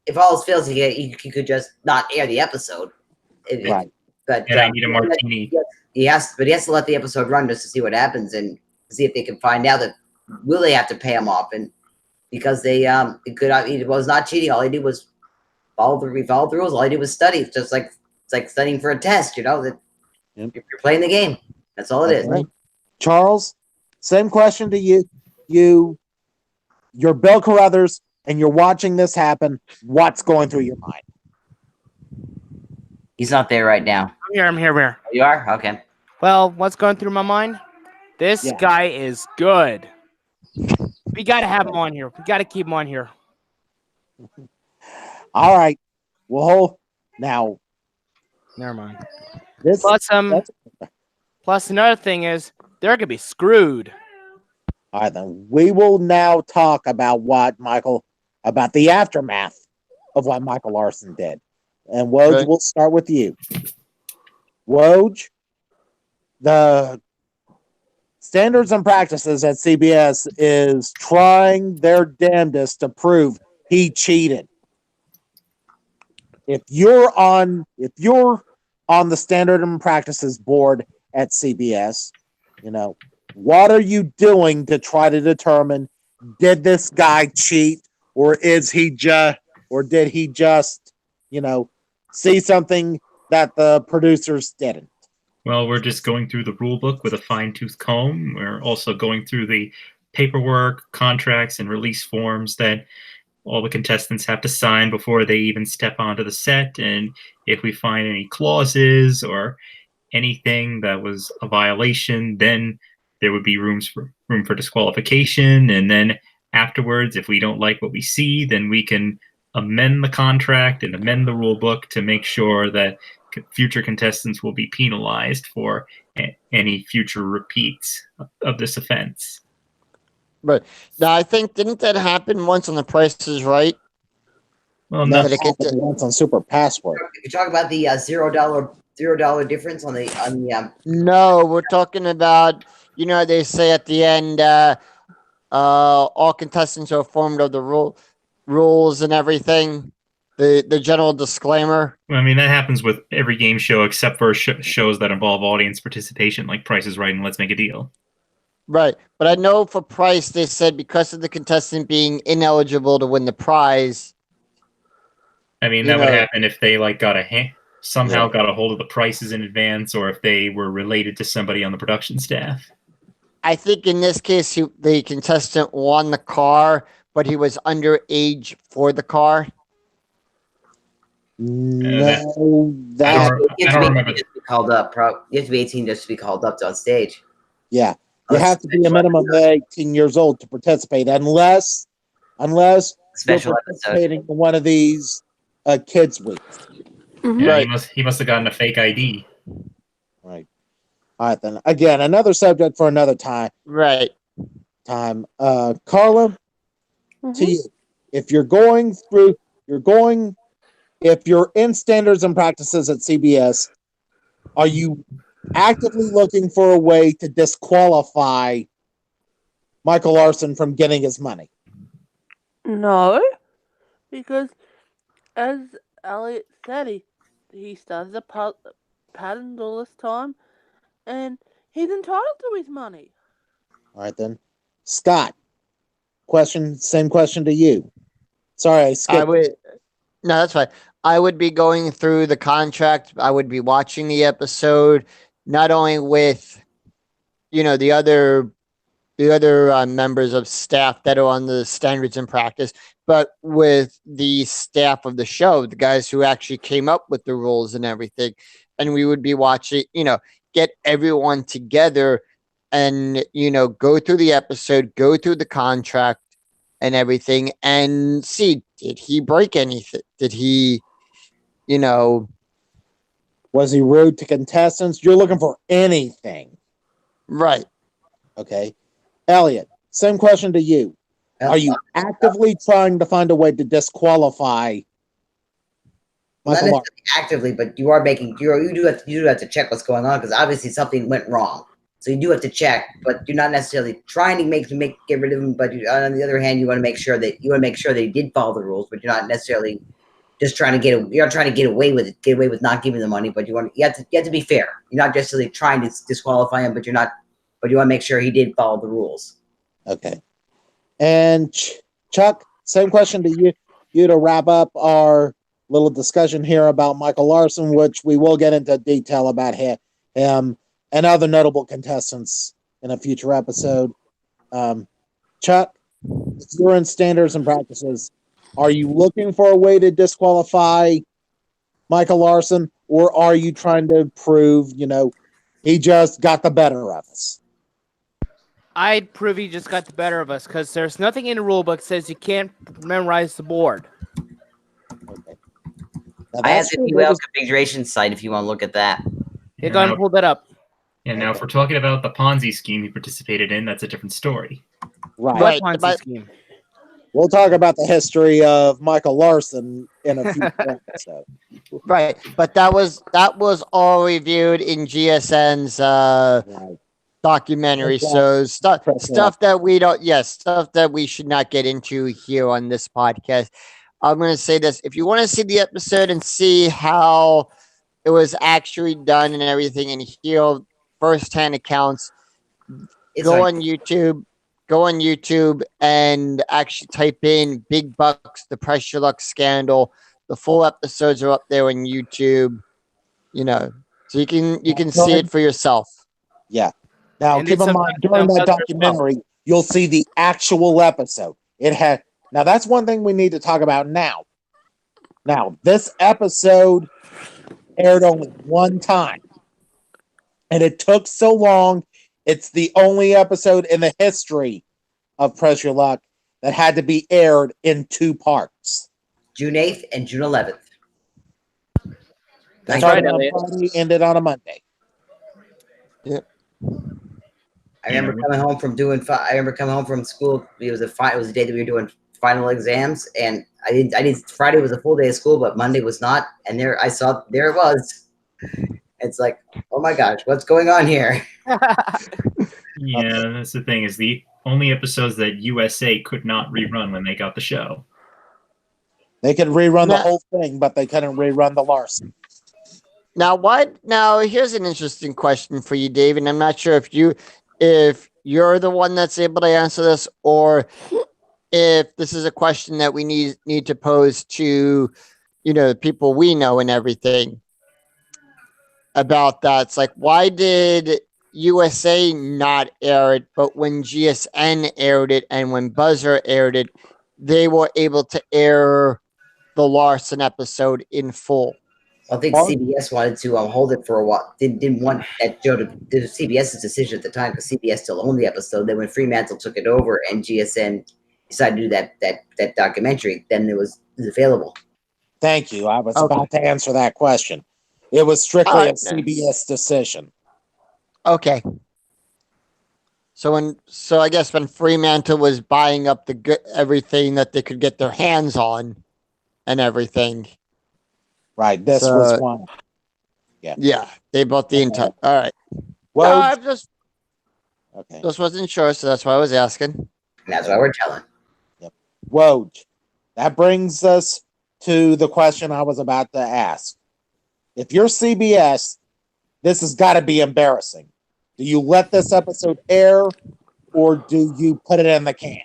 if all else fails, he could just not air the episode. Right. But And I need a martini. he has to let the episode run just to see what happens and see if they can find out that will they have to pay him off. And because he was not cheating, all he did was follow the rules. All he did was study. It's like studying for a test. That Yep. you're playing the game. That's all it is. Right. Charles, same question to you. You're Bill Carruthers and you're watching this happen. What's going through your mind? He's not there right now. I'm here. You are? Okay. Well, what's going through my mind? This guy is good. We got to have him on here. We got to keep him on here. All right. Well, now Never mind. this Plus another thing is they're gonna be screwed. all right, then we will now talk about what Michael about the aftermath of what Michael Larson did. And Woj, Okay. we'll start with you. Woj, the standards and practices at CBS is trying their damnedest to prove he cheated. If you're on the standard and practices board at CBS, what are you doing to try to determine, did this guy cheat, or did he just see something that the producers didn't? Well, we're just going through the rule book with a fine-tooth comb. We're also going through the paperwork, contracts, and release forms that all the contestants have to sign before they even step onto the set. And if we find any clauses or anything that was a violation, then there would be room for disqualification. And then afterwards, if we don't like what we see, then we can amend the contract and amend the rule book to make sure that future contestants will be penalized for any future repeats of this offense. Right. Now, I think, didn't that happen once on The Price is Right? Well, No, no, it happened once on Super Passport. You talk about the $0 difference on the No, we're talking about, they say at the end, all contestants are informed of the rules and everything. The general disclaimer. I mean, that happens with every game show except for shows that involve audience participation, like Price is Right and Let's Make a Deal. Right. But I know for Price, they said because of the contestant being ineligible to win the prize. I mean, that would happen if they got a hold of the prices in advance, or if they were related to somebody on the production staff. I think in this case, the contestant won the car, but he was underage for the car. No, I don't remember. Called up. You have to be 18 just to be called up on stage. Yeah, you have to be a minimum of 18 years old to participate, unless Special you're participating in one of these kids' weeks. Mhm. Yeah, Right. he must have gotten a fake ID. Right. All right, then. Again, another subject for another time. Right. Carla, Mhm. to you, if you're in standards and practices at CBS, are you actively looking for a way to disqualify Michael Larson from getting his money? No, because as Elliot said, he started a patent all this time, and he's entitled to his money. All right, then. Scott, same question to you. Sorry, I skipped. No, that's fine. I would be going through the contract. I would be watching the episode, not only with, the other members of staff that are on the standards and practice, but with the staff of the show, the guys who actually came up with the rules and everything. And we would be watching, get everyone together and, go through the episode, go through the contract and everything, and see, did he break anything? Did he, Was he rude to contestants? You're looking for anything. right. Okay. Elliot, same question to you. Are you actively trying to find a way to disqualify Not Michael Larson? necessarily actively, but you are making you do have to check what's going on, because obviously something went wrong. So you do have to check, but you're not necessarily trying to get rid of him. But on the other hand, you want to make sure that he did follow the rules, but you're not necessarily just trying to get away with it, get away with not giving the money. But you have to be fair. You're not necessarily trying to disqualify him, but you want to make sure he did follow the rules. Okay. And Chuck, same question to you to wrap up our little discussion here about Michael Larson, which we will get into detail about him and other notable contestants in a future episode. Chuck, if you're in standards and practices, are you looking for a way to disqualify Michael Larson, or are you trying to prove, he just got the better of us? I'd prove he just got the better of us, because there's nothing in the rule book says you can't memorize the board. Okay. Now, I have that's the true. PUL configuration site if you want to look at that. You're going to pull that up. And now, if we're talking about the Ponzi scheme he participated in, that's a different story. Right. Right, What Ponzi but- scheme? We'll talk about the history of Michael Larson in a few episodes. Right, but that was all reviewed in GSN's Right. documentary. So stuff that we don't, yes, stuff that we should not get into here on this podcast. I'm going to say this: if you want to see the episode and see how it was actually done and everything, and hear firsthand accounts, go on YouTube. Go on YouTube and actually type in "Big Bucks: The Pressure Luck Scandal." The full episodes are up there on YouTube. You know, so you can see it for yourself. Yeah. Now, And keep in mind, during that documentary, you'll see the actual episode. Now, that's one thing we need to talk about now. Now, this episode aired only one time, and it took so long. It's the only episode in the history of Press Your Luck that had to be aired in 2 parts. June 8th and June 11th. That's Started right, on Elliot. Friday, ended on a Monday. Yep. I remember coming home from school. It was the day that we were doing final exams, and Friday was a full day of school, but Monday was not. And there it was. It's like, oh my gosh, what's going on here? Yeah, that's the thing, is the only episodes that USA could not rerun when they got the show. They could rerun the whole thing, but they couldn't rerun the Larson. Now, here's an interesting question for you, Dave, and I'm not sure if you're the one that's able to answer this, or if this is a question that we need to pose to, the people we know and everything about that. It's like, why did USA not air it, but when GSN aired it and when Buzzer aired it, they were able to air the Larson episode in full? I think CBS wanted to hold it for a while. Didn't want that show to do CBS's decision at the time, because CBS still owned the episode. Then when Fremantle took it over and GSN decided to do that documentary, then it was available. Thank you. I was about to answer that question. It was strictly a CBS decision. Okay. So I guess when Fremantle was buying up everything that they could get their hands on and everything. Right. This was one. Yeah. Yeah. They bought the entire. All right. Well, I just wasn't sure, so that's why I was asking. And that's why we're telling. Yep. Woj. That brings us to the question I was about to ask. If you're CBS, this has got to be embarrassing. Do you let this episode air, or do you put it in the can?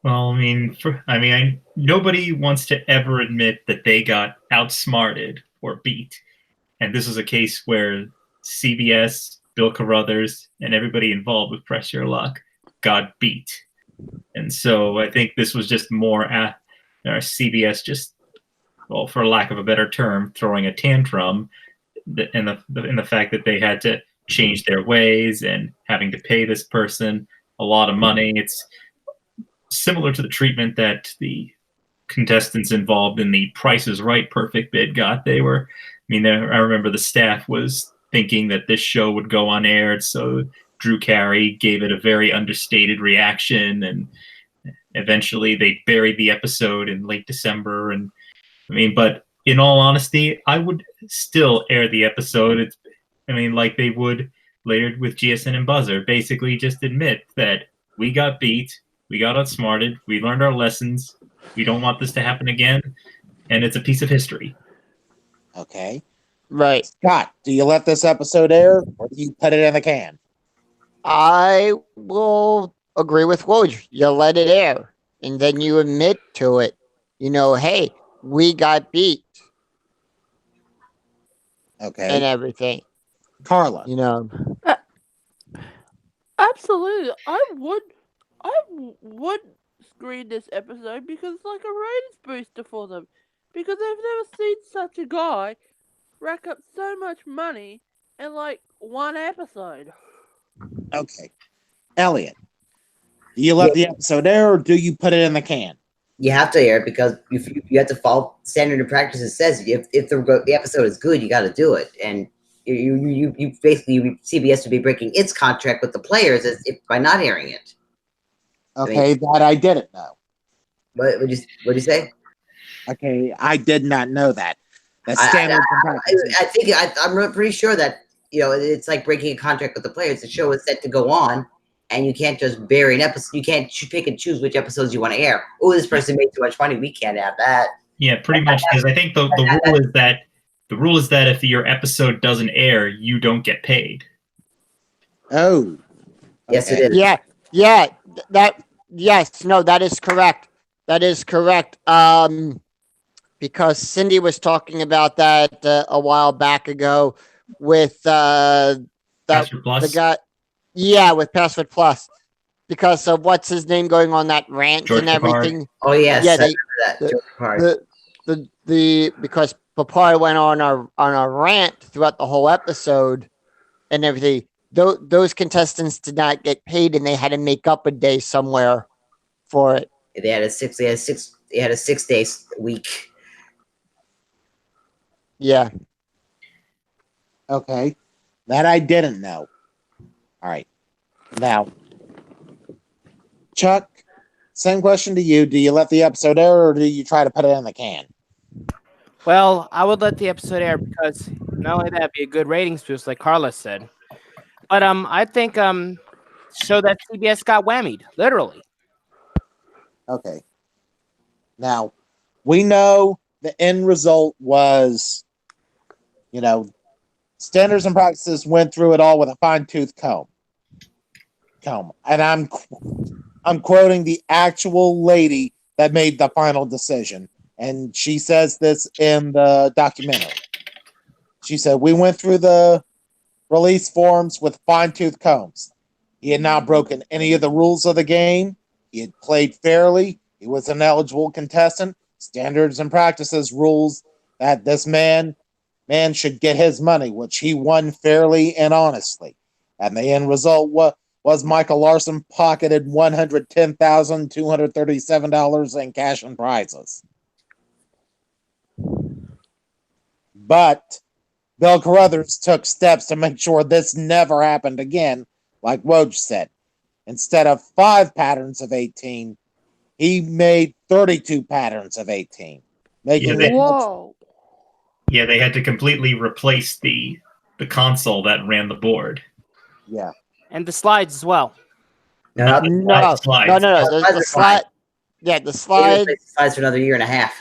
Well, nobody wants to ever admit that they got outsmarted or beat. And this is a case where CBS, Bill Carruthers, and everybody involved with Press Your Luck got beat. And so I think this was just more CBS just, well, for lack of a better term, throwing a tantrum in the fact that they had to change their ways and having to pay this person a lot of money. It's similar to the treatment that the contestants involved in the Price is Right Perfect Bid got. I remember the staff was thinking that this show would go unaired, so Drew Carey gave it a very understated reaction, and eventually they buried the episode in late December. But in all honesty, I would still air the episode. Like they would later with GSN and Buzzer, basically just admit that we got beat, we got outsmarted, we learned our lessons, we don't want this to happen again, and it's a piece of history. Okay. Right. Scott, do you let this episode air, or do you put it in the can? I will agree with Woj. You let it air, and then you admit to it. Hey, we got beat. Okay. And everything. Carla. Absolutely. I would screen this episode because it's like a ratings booster for them. Because they've never seen such a guy rack up so much money in like one episode. Okay. Elliot, do you let the episode air, or do you put it in the can? You have to air it, because you have to follow standard and practices. Says if the episode is good, you got to do it. And you basically, CBS would be breaking its contract with the players by not airing it. Okay, that I didn't know. What'd you say? Okay, I did not know that. The I, standards and I, practices. I think I'm pretty sure that it's like breaking a contract with the players. The show is set to go on, and you can't just bury an episode. You can't pick and choose which episodes you want to air. Oh, this person made too much money. We can't have that. Yeah, pretty much. Because I think the rule is that if your episode doesn't air, you don't get paid. Oh, Yes, okay. it is. Yeah. That is correct. That is correct. Because Cindy was talking about that a while back ago with Password Plus? the guy. Yeah, with Password Plus, because of what's his name going on that rant George and everything. Oh yes, Yeah, I they- remember that. because Papari went on a rant throughout the whole episode and everything. Those contestants did not get paid, and they had to make up a day somewhere for it. They had a 6 day week. Yeah. Okay. That I didn't know. All right. Now, Chuck, same question to you. Do you let the episode air or do you try to put it in the can? Well, I would let the episode air because not only that, it'd be a good ratings boost, like Carlos said. But I think show that CBS got whammied, literally. Okay. Now, we know the end result was, standards and practices went through it all with a fine-tooth comb. And I'm quoting the actual lady that made the final decision. And she says this in the documentary. She said, "We went through the release forms with fine-tooth combs. He had not broken any of the rules of the game. He had played fairly. He was an eligible contestant. Standards and practices rules that this man should get his money, which he won fairly and honestly. And the end result was Michael Larson pocketed $110,237 in cash and prizes. But Bill Carruthers took steps to make sure this never happened again, like Woj said. Instead of 5 patterns of 18, he made 32 patterns of 18, making it Whoa. Yeah, they had to completely replace the console that ran the board. Yeah. And the slides as well. No, No. Slides. The slide. Yeah, the slide. Slides for another year and a half.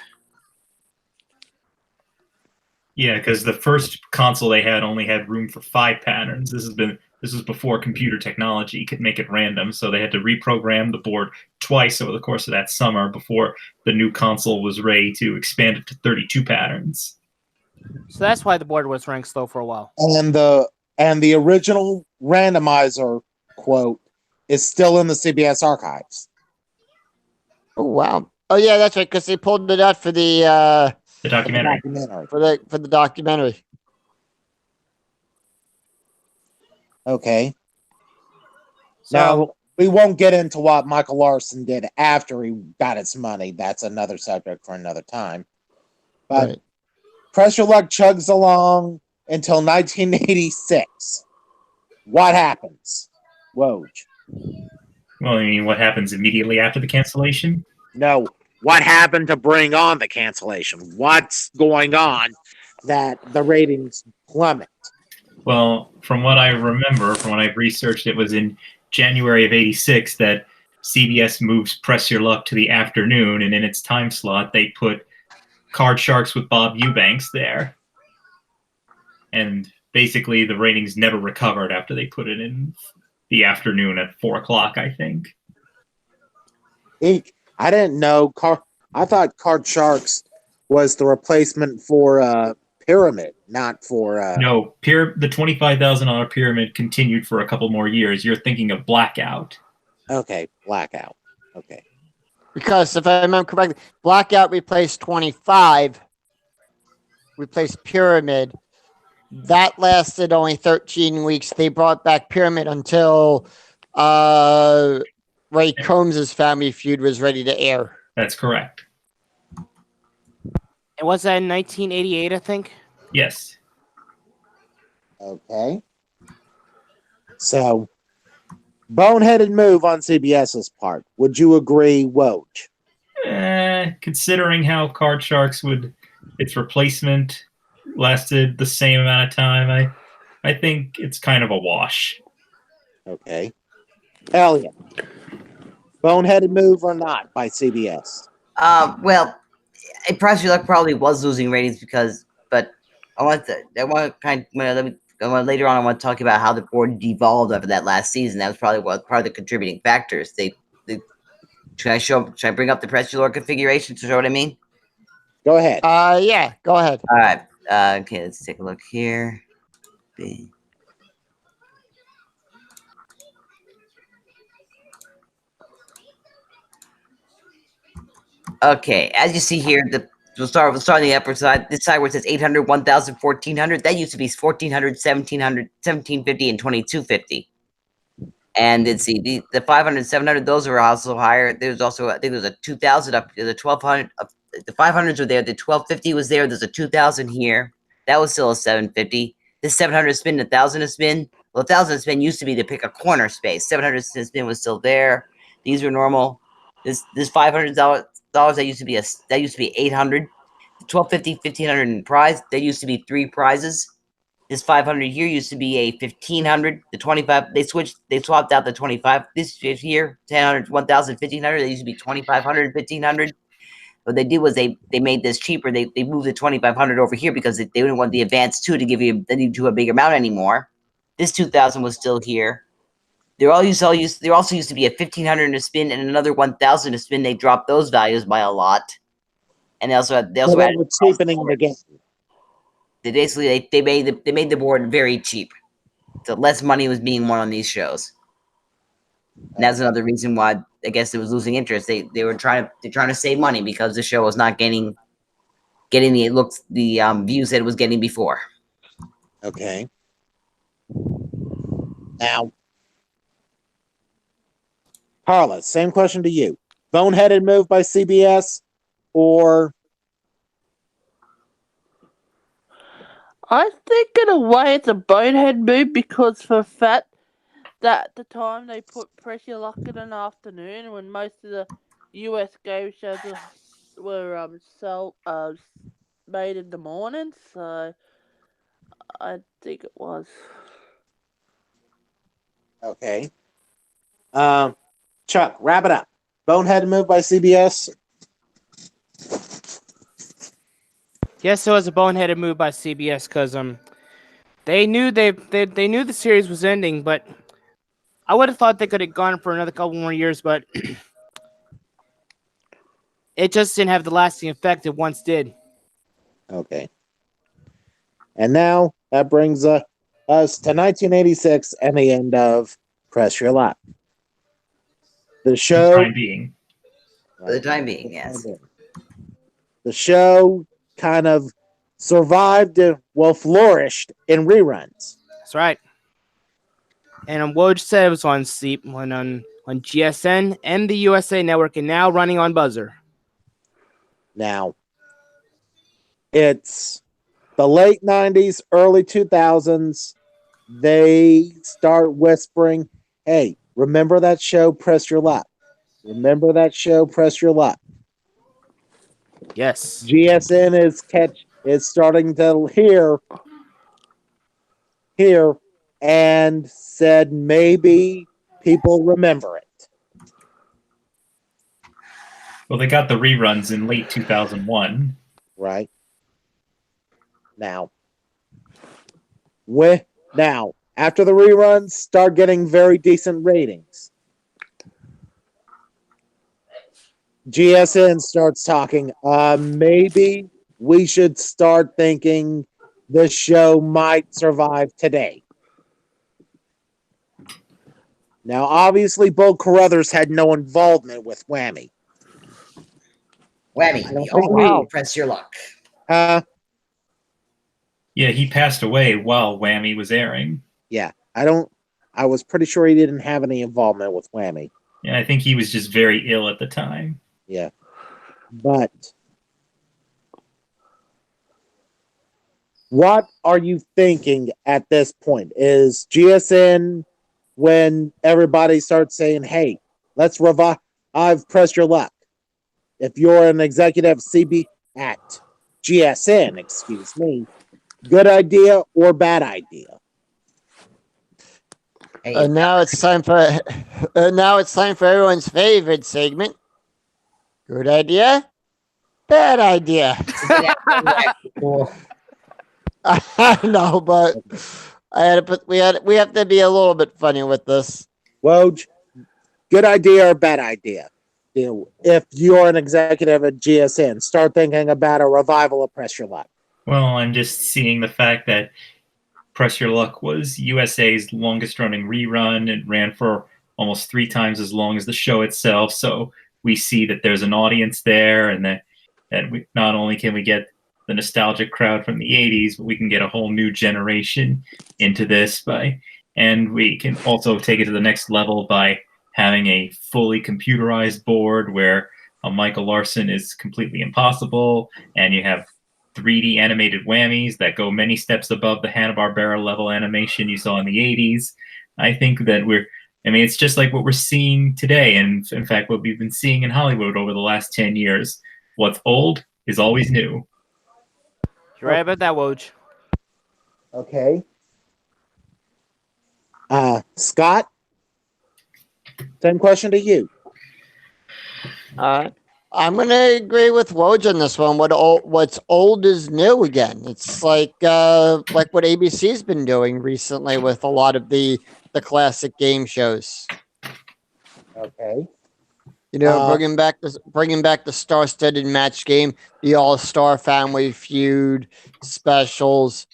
Yeah, because the first console they had only had room for 5 patterns. This was before computer technology could make it random, so they had to reprogram the board twice over the course of that summer before the new console was ready to expand it to 32 patterns. So that's why the board was ranked slow for a while. And the original randomizer quote is still in the CBS archives. Oh wow! Oh yeah, that's right. Because they pulled it out for the documentary. For the documentary. Okay. So Now we won't get into what Michael Larson did after he got his money. That's another subject for another time. But Right. Press Your Luck chugs along until 1986. What happens? Woj. Well, I mean, what happens immediately after the cancellation? No. What happened to bring on the cancellation? What's going on that the ratings plummet? Well, from what I remember, from what I've researched, it was in January of '86 that CBS moves Press Your Luck to the afternoon, and in its time slot, they put Card Sharks with Bob Eubanks there. And basically, the ratings never recovered after they put it in the afternoon at 4 o'clock, I think. I didn't know. I thought Card Sharks was the replacement for Pyramid, not for. No, the $25,000 Pyramid continued for a couple more years. You're thinking of Blackout. Okay, Blackout. Okay. Because if I remember correctly, Blackout replaced 25, replaced Pyramid. That lasted only 13 weeks. They brought back Pyramid until Ray Combs' Family Feud was ready to air. That's correct. and was that in 1988? I think. Yes. Okay. So, boneheaded move on CBS's part. Would you agree, Woj? Considering how Card Sharks its replacement lasted the same amount of time, I think it's kind of a wash. Okay. Elliot. Boneheaded move or not by CBS? Well, Press Your Luck probably was losing ratings but later on I want to talk about how the board devolved after that last season. That was probably part of the contributing factors. Should I bring up the Press Your Luck configuration to show what I mean? Go ahead. Yeah, go ahead. All right. Okay, let's take a look here. Okay, as you see here, we'll start on the upper side. This side where it says 800, 1,000, 1,400. That used to be 1,400, 1,700, 1,750, and 2,250. And let's see, the 500, 700, those are also higher. There's also, I think there's a 2,000 up, there's a 1,200, the 500s were there, the 1,250 was there, there's a 2,000 here. That was still a 750. This 700 spin, 1,000 a spin. Well, 1,000 a spin used to be to pick a corner space. 700 spin was still there. These were normal. This $500 that used to be 800. 1,250, 1,500 in prize. There used to be 3 prizes. This 500 here used to be a 1,500. The 25, they swapped out the 25. This here, 1,000, 1,000, 1,500. They used to be 2,500, 1,500. What they did was they made this cheaper. They moved the 2,500 over here because they didn't want the advanced 2 to give you a bigger amount anymore. This 2,000 was still here. There also used to be a 1,500 a spin and another 1,000 a spin. They dropped those values by a lot, and they also added cheapening the game. They made the board very cheap, so less money was being won on these shows. And that's another reason why I guess it was losing interest. They're trying to save money because the show was not getting the views that it was getting before. Okay. Now, Carla, same question to you. Boneheaded move by CBS or? I think in a way it's a bonehead move because for a fact that at the time they put Press Your Luck in an afternoon when most of the US game shows were made in the morning, so I think it was. Okay. Chuck, wrap it up. Boneheaded move by CBS. Yes, it was a boneheaded move by CBS because they knew they knew the series was ending, but I would have thought they could have gone for another couple more years, but it just didn't have the lasting effect it once did. Okay. And now that brings us to 1986 and the end of Press Your Luck. The show. For the time being, yes. The show kind of survived, flourished in reruns. That's right. And Woj said it was on GSN and the USA Network, and now running on Buzzer. Now, it's the late 90s, early 2000s. They start whispering, hey, remember that show, Press Your Luck? Remember that show, Press Your Luck? Yes. GSN is starting to hear and said maybe people remember it. Well, they got the reruns in late 2001. Right. Now, after the reruns start getting very decent ratings, GSN starts talking, maybe we should start thinking the show might survive today. Now, obviously, Bo Carruthers had no involvement with Whammy. Press Your Luck. Yeah, he passed away while Whammy was airing. Yeah, I was pretty sure he didn't have any involvement with Whammy. Yeah, I think he was just very ill at the time. Yeah. But what are you thinking at this point? Is GSN, when everybody starts saying, hey, let's revive Press Your Luck, if you're an executive CB at GSN, excuse me, good idea or bad idea? Hey, Now it's time for everyone's favorite segment. Good idea, bad idea. cool. I know, but we have to be a little bit funny with this. Woj, good idea or bad idea? If you're an executive at GSN, start thinking about a revival of Press Your Luck. Well, I'm just seeing the fact that Press Your Luck was USA's longest running rerun. It ran for almost 3 times as long as the show itself. So we see that there's an audience there, and that we, not only can we get the nostalgic crowd from the 80s, but we can get a whole new generation into this and we can also take it to the next level by having a fully computerized board where a Michael Larson is completely impossible, and you have 3D animated whammies that go many steps above the Hanna-Barbera level animation you saw in the 80s. I think that it's just like what we're seeing today, and in fact, what we've been seeing in Hollywood over the last 10 years. What's old is always new. You're right about that, Woj. Okay. Scott, same question to you. I'm going to agree with Woj on this one. What's old is new again. It's like what ABC's been doing recently with a lot of the classic game shows. Okay. You know, bringing back the star-studded match game, the All-Star Family Feud specials.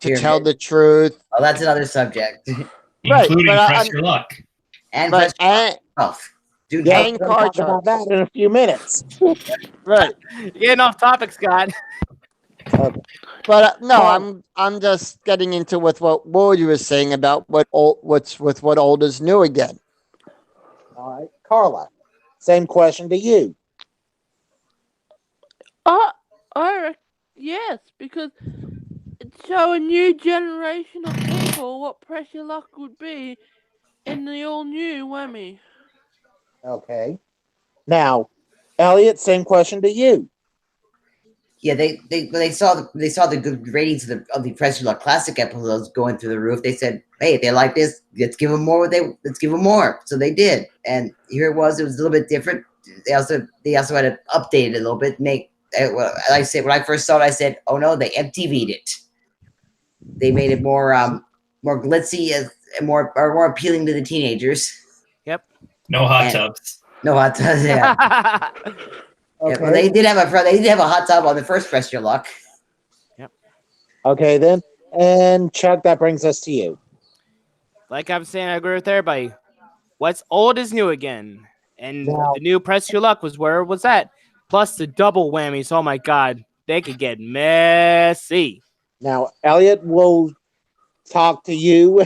To tell the truth. Oh, that's another subject. Including Press Your Luck. And right, Press Your Luck. Dude, Yeah, and we're car gonna talk about charts. that in a few minutes. Right. You're getting off topic, Scott. Okay. But no, I'm just getting into with what Woj was saying about what old is new again. All right, Carla, same question to you. Yes, because it's showing a new generation of people what Press Your Luck would be in the all-new Whammy. Okay. Now, Elliot, same question to you. Yeah, when they saw the good ratings of the Press Your Luck Classic episodes going through the roof, they said, "Hey, if they like this, let's give them more. Let's give them more." So they did, and here it was. It was a little bit different. They also had to update it a little bit. Like I said, when I first saw it, I said, "Oh no, they MTV'd it. They made it more glitzy and more appealing to the teenagers." Yep. No hot tubs. No hot tubs. Yeah. Okay. Yeah, well, they did have a hot tub on the first Press Your Luck. Yep. Okay, then. And Chuck, that brings us to you. Like I'm saying, I agree with everybody. What's old is new again. And Wow. the new Press Your Luck was where it was at. Plus the double whammies. Oh my God. They could get messy. Now, Elliot, will talk to you.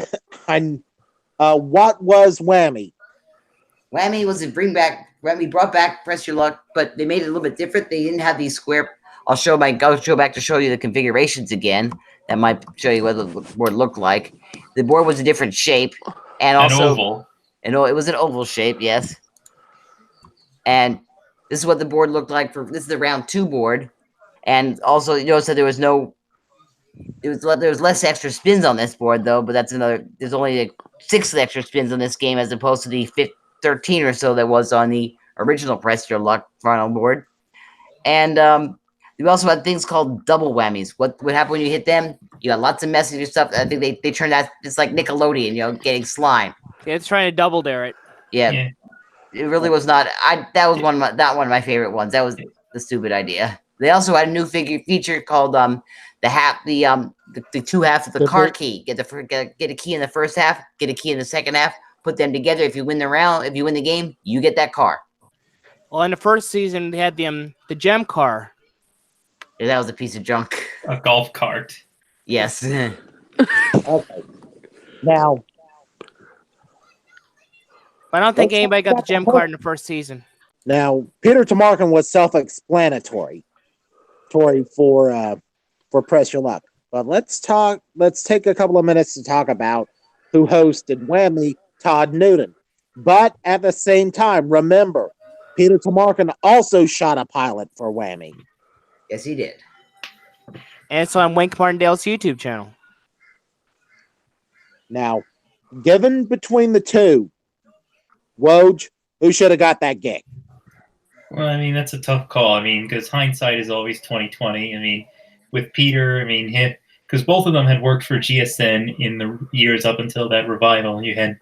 And what was Whammy? Whammy was Whammy brought back Press Your Luck, but they made it a little bit different. They didn't have these square. I'll show back to show you the configurations again. That might show you what the board looked like. The board was a different shape, and also An oval. it was an oval shape, yes. And this is what the board looked like this is the round 2 board. And also, you notice that there was less extra spins on this board though, but there's only like 6 extra spins on this game as opposed to the 13 or so that was on the original Press Your Luck final board. And we also had things called double whammies. What would happen when you hit them? You got lots of message stuff. I think they turned out it's like Nickelodeon, getting slime. Yeah, it's trying to double dare it. Yeah. It really was not. That was not one of my favorite ones. That was the stupid idea. They also had a new feature called the 2 halves of the car key. Get a key in the first half, get a key in the second half. Put them together. If you win the game, you get that car. Well, in the first season, they had the gem car. Yeah, that was a piece of junk. A golf cart. Yes. Okay. Now, But I don't think anybody got the gem card in the first season. Now, Peter Tomarkin was self-explanatory for Press Your Luck. But let's take a couple of minutes to talk about who hosted Whammy, Todd Newton. But at the same time, remember, Peter Tomarkin also shot a pilot for Whammy. Yes, he did. And it's on Wink Martindale's YouTube channel. Now, given between the two, Woj, who should have got that gig? Well, I mean, that's a tough call. I mean, because hindsight is always 20/20. I mean, with Peter, I mean, because both of them had worked for GSN in the years up until that revival. You had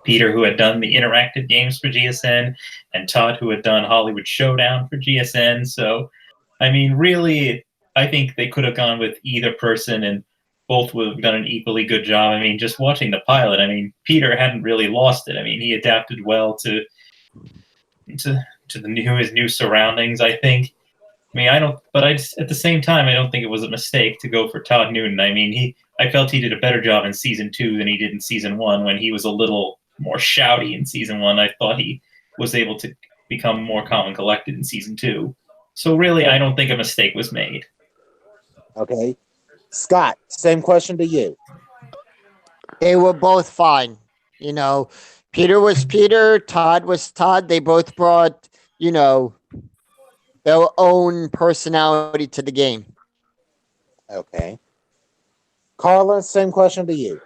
Peter, who had done the interactive games for GSN, and Todd, who had done Hollywood Showdown for GSN. So, I mean, really, I think they could have gone with either person, and both would have done an equally good job. I mean, just watching the pilot, I mean, Peter hadn't really lost it. I mean, he adapted well to his new surroundings, I think. I mean, at the same time, I don't think it was a mistake to go for Todd Newton. I mean, I felt he did a better job in season 2 than he did in season 1 when he was a little more shouty in season 1. I thought he was able to become more calm and collected in season 2. So really, I don't think a mistake was made. Okay. Scott, same question to you. They were both fine. You know, Peter was Peter, Todd was Todd. They both brought, you know, their own personality to the game. Okay. Carla, same question to you.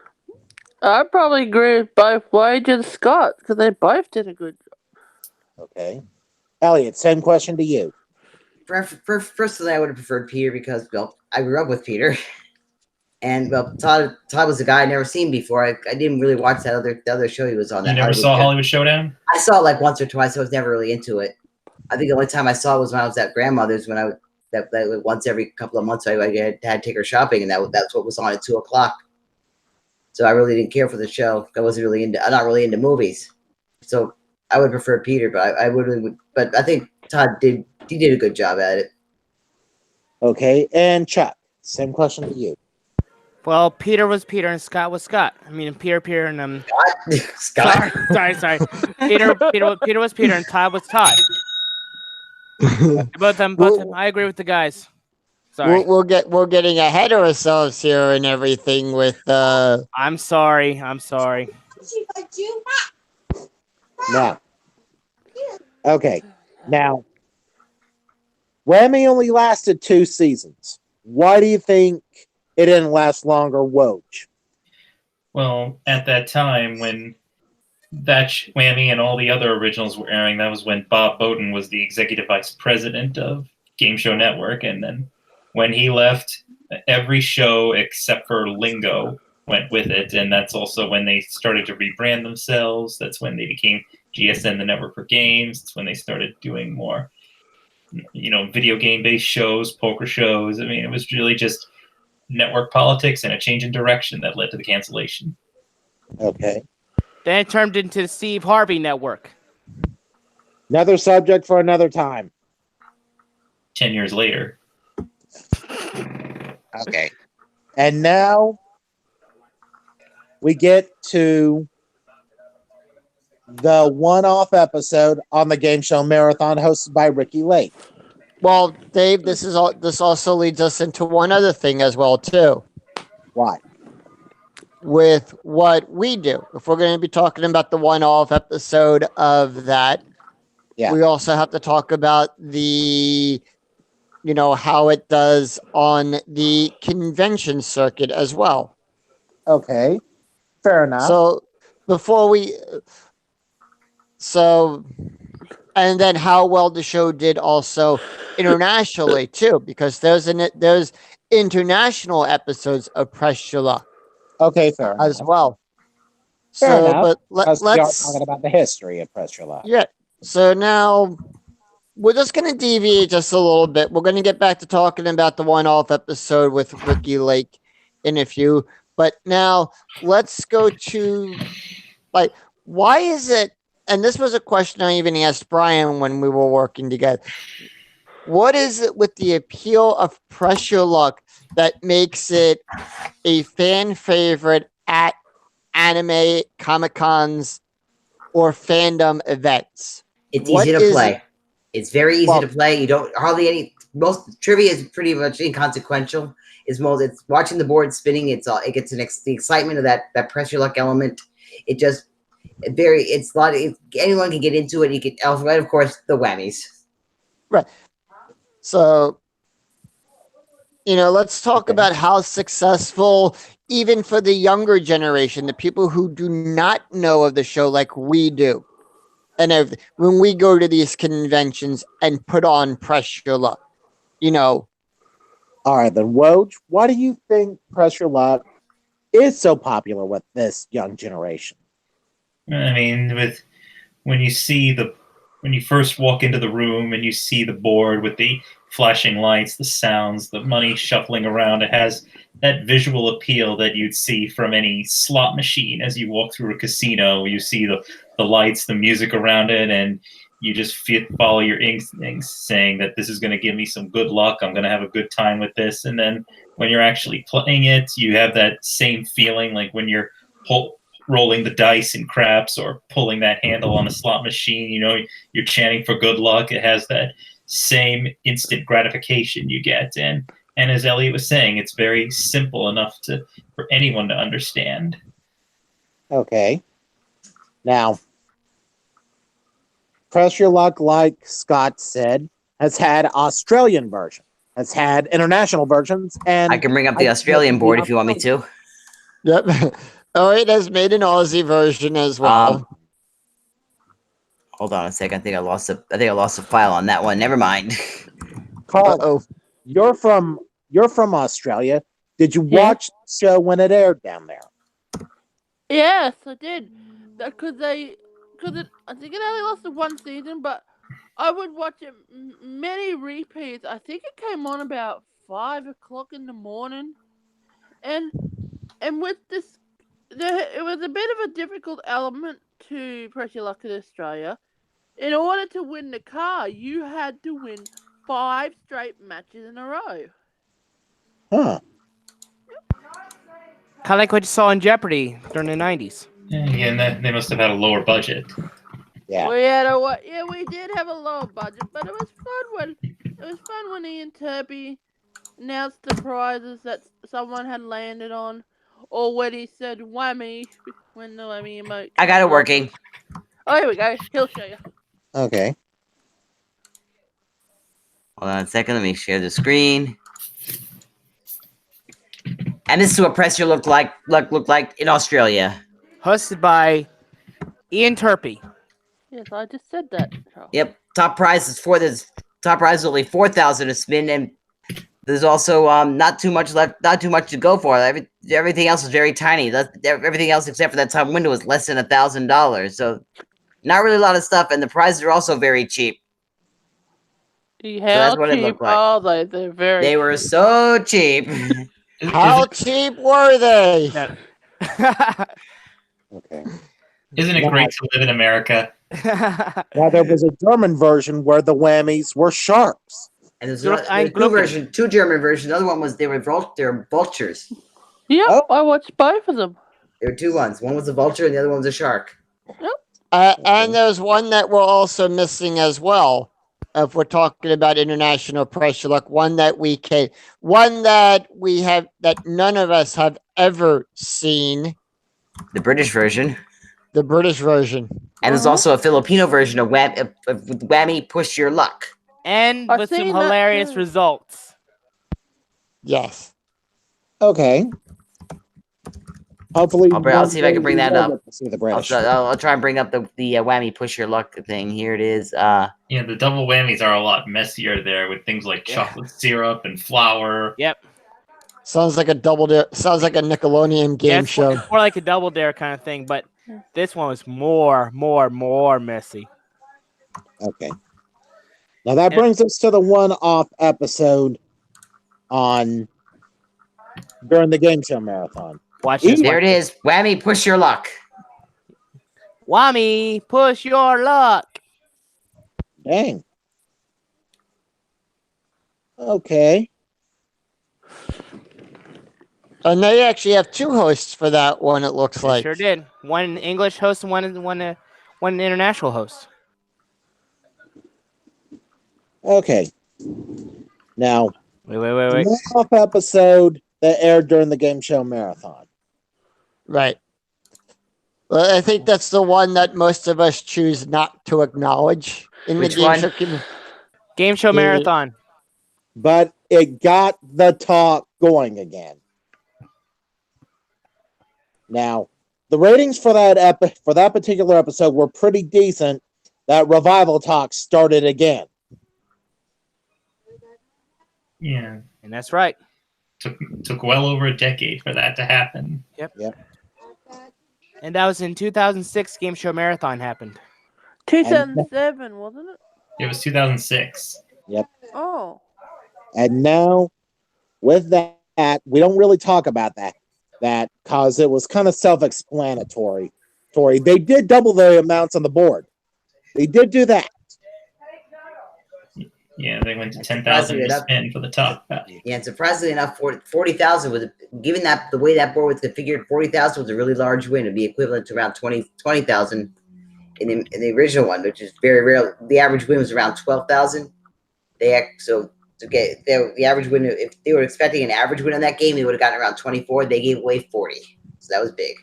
I probably agree with both Wage and Scott because they both did a good job. Okay. Elliot, same question to you. Personally, I would have preferred Peter because, well, I grew up with Peter. And, well, Todd was a guy I'd never seen before. I didn't really watch the other show he was on. You never saw Hollywood Showdown? I saw it like once or twice. I was never really into it. I think the only time I saw it was when I was at grandmother's that once every couple of months I had to take her shopping, and that's what was on at 2:00. So I really didn't care for the show. I'm not really into movies. So I would prefer Peter, but but I think Todd did a good job at it. Okay. And Chuck, same question to you. Well, Peter was Peter and Scott was Scott. I mean, Peter and Scott. Sorry. Peter was Peter and Todd was Todd. Both them. I agree with the guys. Sorry. We're getting ahead of ourselves here and everything with I'm sorry. Now. Okay. Now, Whammy only lasted 2 seasons. Why do you think it didn't last longer, Woj? Well, at that time, when that Whammy and all the other originals were airing, that was when Bob Bowden was the executive vice president of Game Show Network. And then when he left, every show except for Lingo went with it. And that's also when they started to rebrand themselves. That's when they became GSN, the Network for Games. It's when they started doing more, video game-based shows, poker shows. I mean, it was really just network politics and a change in direction that led to the cancellation. Okay. Then it turned into the Steve Harvey Network. Another subject for another time. 10 years later. Okay. And now we get to the one-off episode on the Game Show Marathon hosted by Ricky Lake. Well, Dave, this also leads us into one other thing as well, too. Why? With what we do. If we're going to be talking about the one-off episode of that, we also have to talk about the, how it does on the convention circuit as well. Okay. Fair enough. And then how well the show did also internationally too, because there's international episodes of Press Your Luck. Okay, fair enough. As well. Fair enough. But let's let's talking about the history of Press Your Luck. Yeah. So now we're just going to deviate just a little bit. We're going to get back to talking about the one-off episode with Ricky Lake in a few. But now let's go to, why is it, and this was a question I even asked Brian when we were working together. What is it with the appeal of Press Your Luck that makes it a fan favorite at anime, Comic-Cons, or fandom events? It's easy to play. It's very easy to play. You don't most trivia is pretty much inconsequential. It's watching the board spinning. It gets the excitement of that Press Your Luck element. It just It's a lot. Anyone can get into it. You can, right, of course, the whammies. So, let's talk Okay. about how successful, even for the younger generation, the people who do not know of the show like we do. And when we go to these conventions and put on Press Your Luck, All right, then, Woj, why do you think Press Your Luck is so popular with this young generation? I mean, when you first walk into the room and you see the board with the flashing lights, the sounds, the money shuffling around, it has that visual appeal that you'd see from any slot machine as you walk through a casino. You see the lights, the music around it, and you just follow your instincts saying that this is going to give me some good luck. I'm going to have a good time with this. And then when you're actually playing it, you have that same feeling like when you're rolling the dice in craps or pulling that handle on a slot machine. You're chanting for good luck. It has that same instant gratification you get. And as Elliot was saying, it's very simple enough for anyone to understand. Okay. Now, Press Your Luck, like Scott said, has had Australian version, has had international versions, and I can bring up the Australian board if you want me to. yep. Oh, it has made an Aussie version as well. Hold on a second. I think I lost a file on that one. Never mind. Carl, Uh-oh. you're from Australia. Did you Yeah. watch the show when it aired down there? Yes, I did. Because I think it only lasted one season, but I would watch it many repeats. I think it came on about 5 o'clock in the morning, and with this, it was a bit of a difficult element to Press Your Luck in Australia. In order to win the car, you had to win 5 straight matches in a row. Huh. Kind of like what you saw in Jeopardy during the 90s. Again, they must have had a lower budget. Yeah. We did have a lower budget, but it was fun when Ian Turpie announced the prizes that someone had landed on, or when he said whammy when the whammy emote. I got it working. Oh, here we go. He'll show you. Okay. Hold on a second. Let me share the screen. And this is what Press Your Luck looked like in Australia. Hosted by Ian Turpie. Yes, I just said that. Yep. Top prize is only 4,000 to spin, and there's also not too much left, not too much to go for. Everything else is very tiny. Everything else except for that time window is less than $1,000. So not really a lot of stuff, and the prizes are also very cheap. How what it cheap looked like. are they? They're very. They were cheap. so cheap. How cheap were they? Okay. Isn't it great to live in America? Now, there was a German version where the whammies were sharks. And there's two German versions. The other one was they were vultures. Yep, Oh. I watched both of them. There were two ones. One was a vulture, and the other one was a shark. And there's one that we're also missing as well. If we're talking about international Press Your Luck, one that none of us have ever seen. The British version. The British version. And there's also a Filipino version of Whammy Push Your Luck. And I've with some seen that hilarious too. results. Yes. Okay. Hopefully, I'll see if I can bring that up. See the British. I'll try and bring up the Whammy Push Your Luck thing. Here it is. The double whammies are a lot messier there with things like chocolate syrup and flour. Yep. Sounds like a Nickelodeon game show. More like a Double Dare kind of thing, but this one was more messy. Okay. Now that brings us to the one-off episode during the game show marathon. Watch this. There it is. Whammy Push Your Luck. Whammy, push your luck. Dang. Okay. And they actually have 2 hosts for that one, it looks like. Sure did. One English host and one international host. Okay. Now, Wait. the one-off episode that aired during the game show marathon. Right. Well, I think that's the one that most of us choose not to acknowledge in Which the game one? show community. Game show marathon. But it got the talk going again. Now, the ratings for that particular episode were pretty decent. That revival talk started again. Yeah, And that's right. took well over a decade for that to happen. Yep. Yep. And that was in 2006. Game show marathon happened. 2007, wasn't it? It was 2006. Oh. And now, with that, we don't really talk about that because it was kind of self-explanatory. They did double the amounts on the board. They did do that. Yeah, they went to 10,000 to spin for the top. Yeah, and surprisingly enough, 40,000 was, given that the way that board was configured, 40,000 was a really large win. It'd be equivalent to around 20,000 in the original one, which is very rare. The average win was around 12,000. To get the average win, if they were expecting an average win on that game, they would have gotten around 24. They gave away 40, so that was big.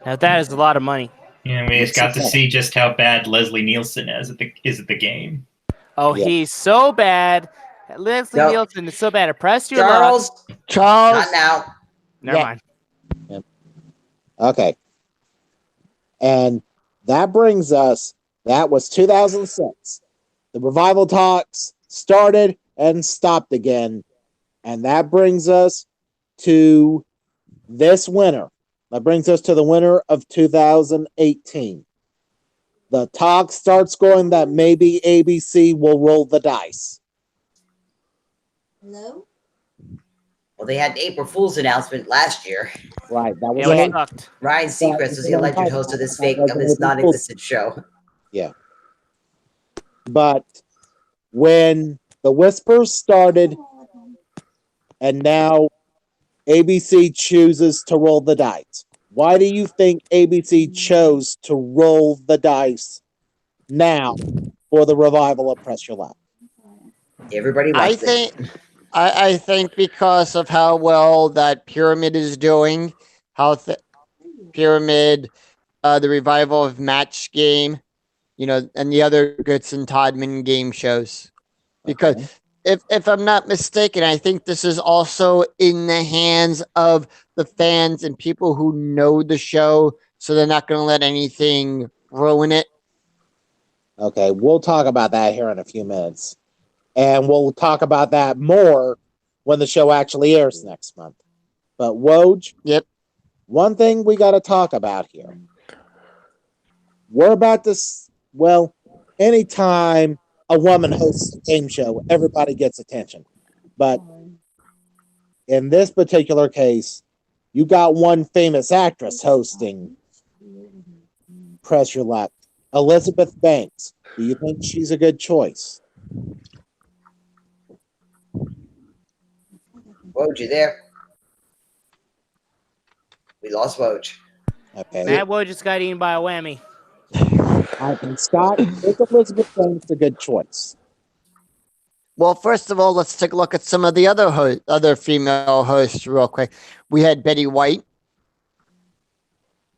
Now that is a lot of money. Yeah, we just got to see just how bad Leslie Nielsen is at the game. Oh, Yeah. he's so bad. Leslie Nope. Nielsen is so bad. Press your luck. Charles, Not now. Never Yeah. mind. Okay. And that brings us, that was 2006. The revival talks started and stopped again. And that brings us to this winter. That brings us to the winter of 2018. The talk starts going that maybe ABC will roll the dice. No. Well, they had the April Fool's announcement last year. Right. That was Yeah, we it. sucked. Ryan Seacrest was the alleged host of this non-existent show. But when the whispers started, and now ABC chooses to roll the dice. Why do you think ABC chose to roll the dice now for the revival of Press Your Luck? Everybody I likes it. think because of how well that Pyramid is doing, how Pyramid, the revival of Match Game, and the other Goods and Todman game shows. Because if I'm not mistaken, I think this is also in the hands of the fans and people who know the show, so they're not going to let anything ruin it. Okay, we'll talk about that here in a few minutes. And we'll talk about that more when the show actually airs next month. But Woj, Yep. One thing we got to talk about here. We're about to, anytime a woman hosts a game show, everybody gets attention. But in this particular case, you got one famous actress hosting Press Your Luck, Elizabeth Banks. Do you think she's a good choice? Woj, you there? We lost Woj. Okay. Matt Wood just got eaten by a whammy. I think Scott, is Elizabeth Banks a good choice? Well, first of all, let's take a look at some of the other female hosts real quick. We had Betty White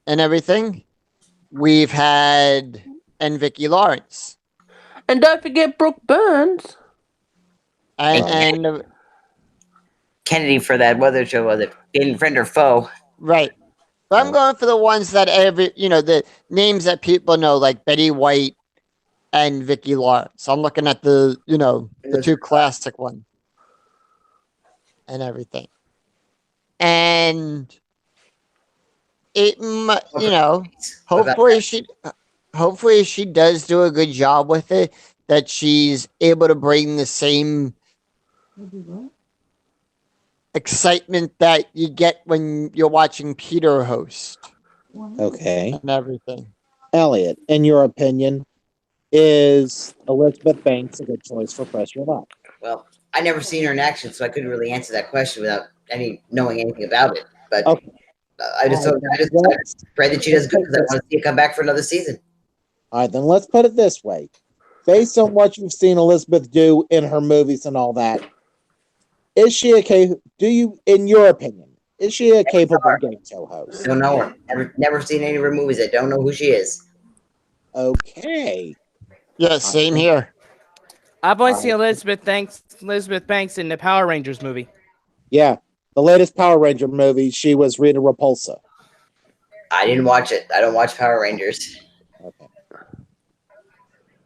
and everything. We've had Vicki Lawrence. And don't forget Brooke Burns. And Kennedy for that weather show, was it? Being friend or foe? right. But I'm going for the ones that the names that people know, like Betty White and Vicki Lawrence. I'm looking at the two classic ones and everything. And it, hopefully she does do a good job with it, that she's able to bring the same excitement that you get when you're watching Peter host. Okay. And everything. Elliot, in your opinion, is Elizabeth Banks a good choice for Press Your Luck? Well, I never seen her in action, so I couldn't really answer that question without knowing anything about it. But Okay. I just pray that she does good because I want to see her come back for another season. All right, then let's put it this way. Based on what you've seen Elizabeth do in her movies and all that, is she okay? In your opinion, Is she a capable game show host? Don't know her. Never seen any of her movies. I don't know who she is. Okay. Yeah, same here. I've only seen Elizabeth Banks in the Power Rangers movie. Yeah. The latest Power Ranger movie, she was Rita Repulsa. I didn't watch it. I don't watch Power Rangers. Okay.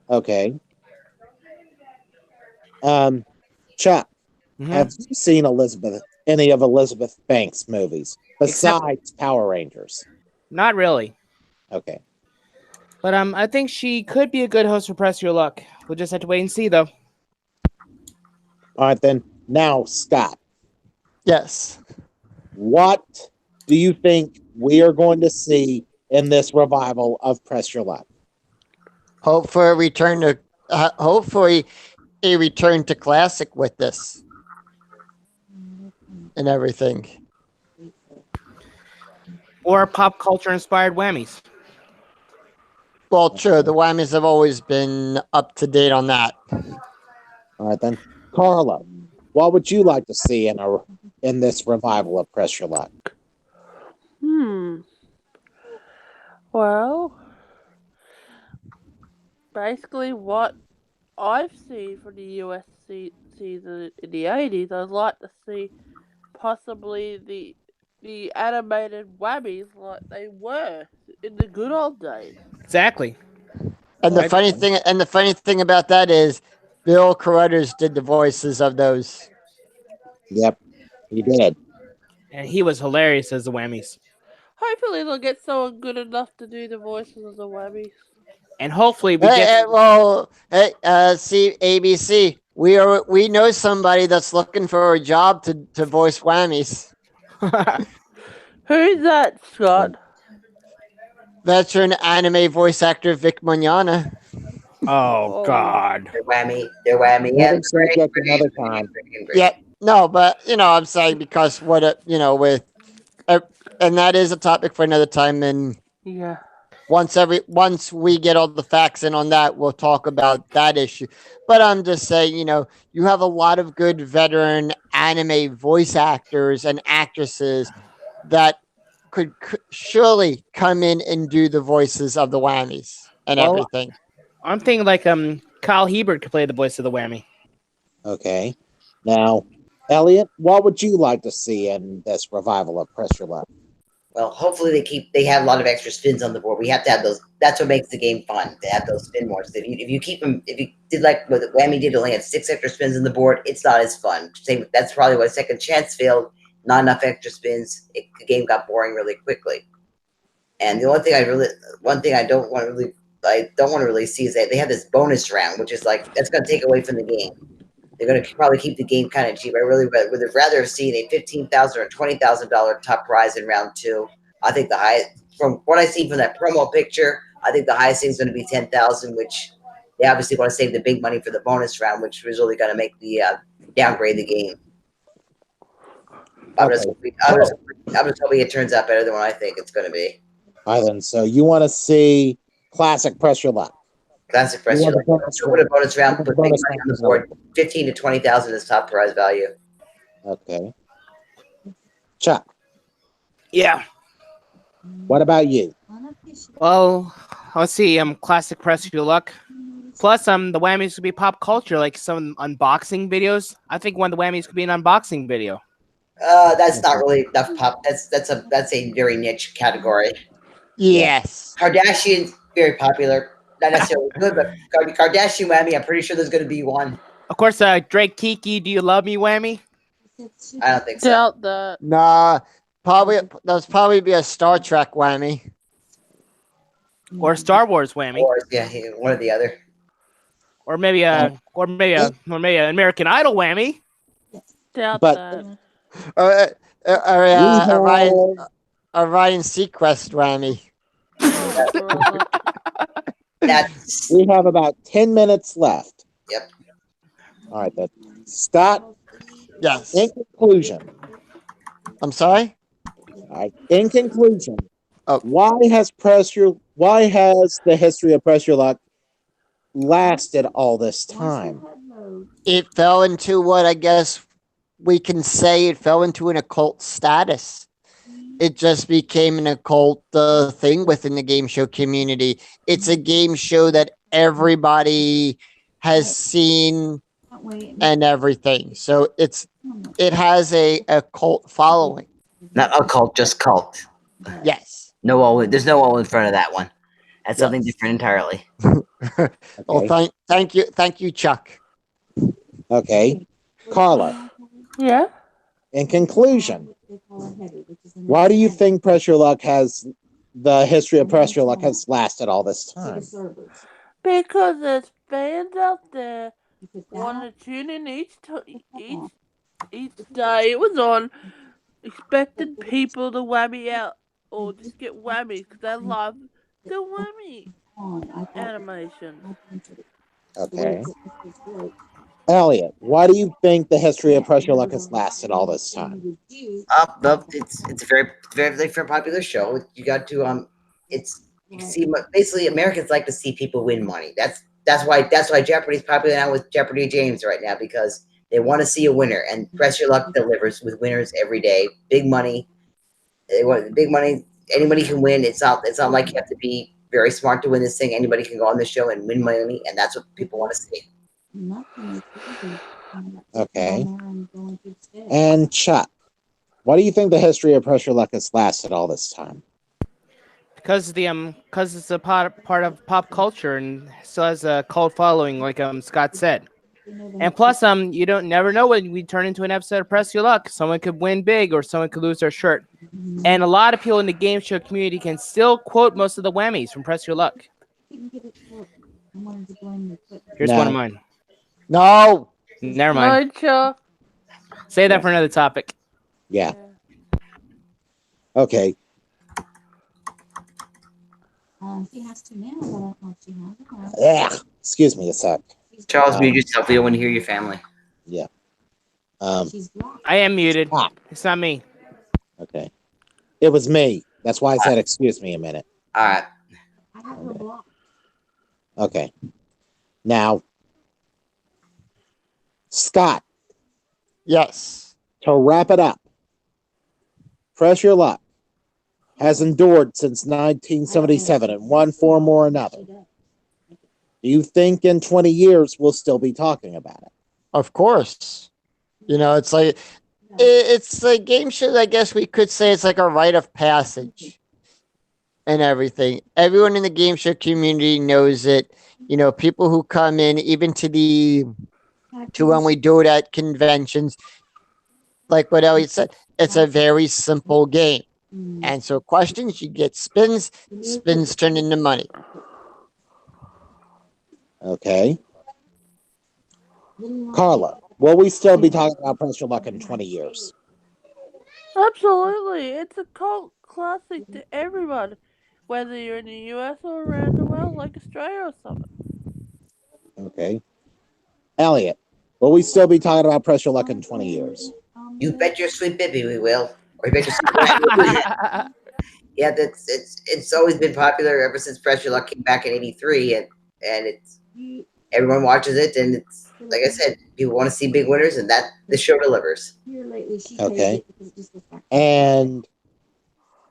Okay. Chuck, Mhm. have you seen any of Elizabeth Banks movies besides Power Rangers? Not really. Okay. But I think she could be a good host for Press Your Luck. We'll just have to wait and see, though. All right, then. Now, Scott, Yes. what do you think we are going to see in this revival of Press Your Luck? Hopefully a return to classic with this and everything. Or pop culture inspired whammies. Well, true. The Whammies have always been up to date on that. All right, then. Carla, what would you like to see in this revival of Press Your Luck? Well, basically what I've seen from the US season in the 80s, I'd like to see possibly the animated whammies like they were in the good old days. Exactly. And the funny thing about that is Bill Carruthers did the voices of those. Yep, he did. And he was hilarious as the whammies. Hopefully they'll get someone good enough to do the voices of the whammies. And hopefully we See, ABC, we know somebody that's looking for a job to voice Whammies. Who's that, Scott? Veteran anime voice actor Vic Mignogna. Oh, God. They're whammy. Let him subject another time. Yeah, no, but I'm saying because and that is a topic for another time. And Yeah. once we get all the facts in on that, we'll talk about that issue. But I'm just saying, you have a lot of good veteran anime voice actors and actresses that could surely come in and do the voices of the Whammies and everything. I'm thinking like Kyle Hebert could play the voice of the whammy. Okay. Now, Elliot, what would you like to see in this revival of Press Your Luck? Well, hopefully they have a lot of extra spins on the board. We have to have those. That's what makes the game fun. To have those spin boards. If you did like what the whammy did, only had 6 extra spins on the board, it's not as fun. That's probably why Second Chance failed. Not enough extra spins. The game got boring really quickly. And the only thing I don't want to really see is that they have this bonus round, which is like that's going to take away from the game. They're going to probably keep the game kind of cheap. I really would have rather seen a $15,000 or $20,000 top prize in round 2. I think the highest, from what I see from that promo picture, I think the highest thing is going to be $10,000, which they obviously want to save the big money for the bonus round, which was really going to make the downgrade the game. I'm just hoping it turns out better than what I think it's going to be. All right, then. So you want to see classic Press Your Luck? Classic Press Your Luck. Put a bonus round, put big money on the board. 15 to 20,000 is top prize value. Okay. Chuck, Yeah. what about you? Well, let's see. Classic Press Your Luck. Plus, the whammies could be pop culture, like some unboxing videos. I think one of the whammies could be an unboxing video. That's not really enough pop. That's a very niche category. Yes. Kardashian, very popular. Not necessarily good, but Kardashian whammy, I'm pretty sure there's going to be one. Of course, Drake Kiki, Do You Love Me whammy? I don't think so. Doubt that. Nah, that'll probably be a Star Trek whammy. Or Star Wars whammy. Or, yeah, one or the other. Or maybe an American Idol whammy. Doubt But- that. A Ryan Seacrest whammy. That's We have about 10 minutes left. Yep. All right, then. Scott, Yes. in conclusion, I'm sorry? all right, in conclusion, Oh. why has the history of Press Your Luck lasted all this time? It fell into what I guess we can say it fell into an occult status. it just became an occult thing within the game show community. It's a game show that everybody has seen and everything. So it has a cult following. Not occult, just cult. Yes. No O. There's no O in front of that one. That's something Yes. different entirely. Well, Okay. thank you, Chuck. Okay. Carla, Yeah. in conclusion, why do you think Press Your Luck the history of Press Your Luck has lasted all this time? Because there's fans out there want to tune in each day it was on, expecting people to whammy out or just get whammies because they love the whammy animation. Okay. Elliot, why do you think the history of Press Your Luck has lasted all this time? It's a very popular show. You got to it's you can see basically Americans like to see people win money. That's why Jeopardy's popular now with Jeopardy James right now, because they want to see a winner, and Press Your Luck delivers with winners every day. Big money. They want big money. Anybody can win. It's not like you have to be very smart to win this thing. Anybody can go on the show and win money, and that's what people want to see. Okay. And Chuck, why do you think the history of Press Your Luck has lasted all this time? Because it's a part of pop culture and still has a cult following, like Scott said. And plus, you don't never know when we turn into an episode of Press Your Luck. Someone could win big, or someone could lose their shirt. And a lot of people in the game show community can still quote most of the whammies from Press Your Luck. Here's one of mine. No. Never mind. No, Chuck. Say that for another topic. Yeah. Okay. She has to now, but I don't know if she has it. Yeah. Excuse me a sec. Charles, mute yourself. We don't want to hear your family. Yeah. I am muted. Ah. It's not me. Okay. It was me. That's why I said excuse me a minute. All right. Okay. Now, Scott, Yes. to wrap it up, Press Your Luck has endured since 1977 in one form or another. Do you think in 20 years we'll still be talking about it? Of course. You know, it's like it's a game show. I guess we could say it's like a rite of passage and everything. Everyone in the game show community knows it. You know, people who come in, even to when we do it at conventions, like what Elliot said, it's a very simple game. Answer questions, you get spins turn into money. Okay. Carla, will we still be talking about Press Your Luck in 20 years? Absolutely. It's a cult classic to everyone, whether you're in the US or around the world, like Australia or something. Okay. Elliot, will we still be talking about Press Your Luck in 20 years? You bet your sweet baby we will. Or you bet your sweet baby. Yeah, it's always been popular ever since Press Your Luck came back in '83, and it's everyone watches it, and it's like I said, people want to see big winners, and that the show delivers. Okay. And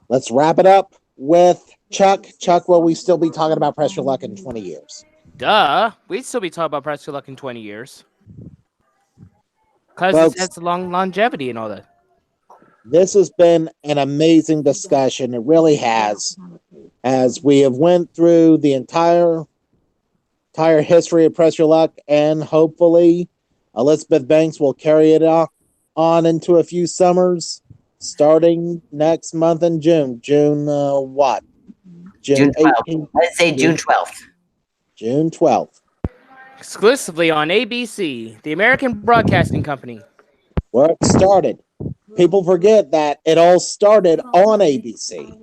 let's wrap it up with Chuck. Chuck, will we still be talking about Press Your Luck in 20 years? Duh. We'd still be talking about Press Your Luck in 20 years. Because Folks, it has long longevity and all that. this has been an amazing discussion. It really has, as we have went through the entire history of Press Your Luck, and hopefully Elizabeth Banks will carry it on into a few summers, starting next month in June. June what? June 12th. 18th. Let's say June 12th. June 12th. Exclusively on ABC, the American Broadcasting Company. Where it started. People forget that it all started on ABC.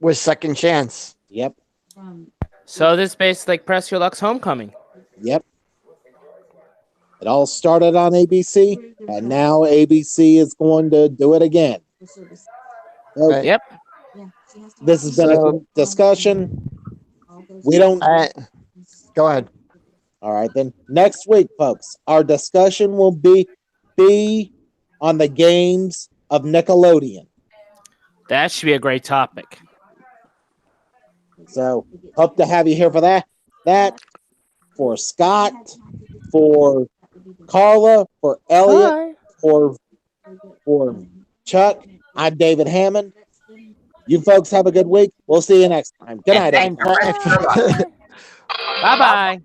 With Second Chance. Yep. So this basically like Press Your Luck's homecoming. Yep. It all started on ABC, and now ABC is going to do it again. Okay. Yep. This has been a discussion. We don't. Go ahead. All right, then. Next week, folks, our discussion will be on the games of Nickelodeon. That should be a great topic. So hope to have you here for that. For Scott, for Carla, for Elliot, Bye. for Chuck. I'm David Hammond. You folks have a good week. We'll see you next time. Good night, Thank everyone. you. Bye bye.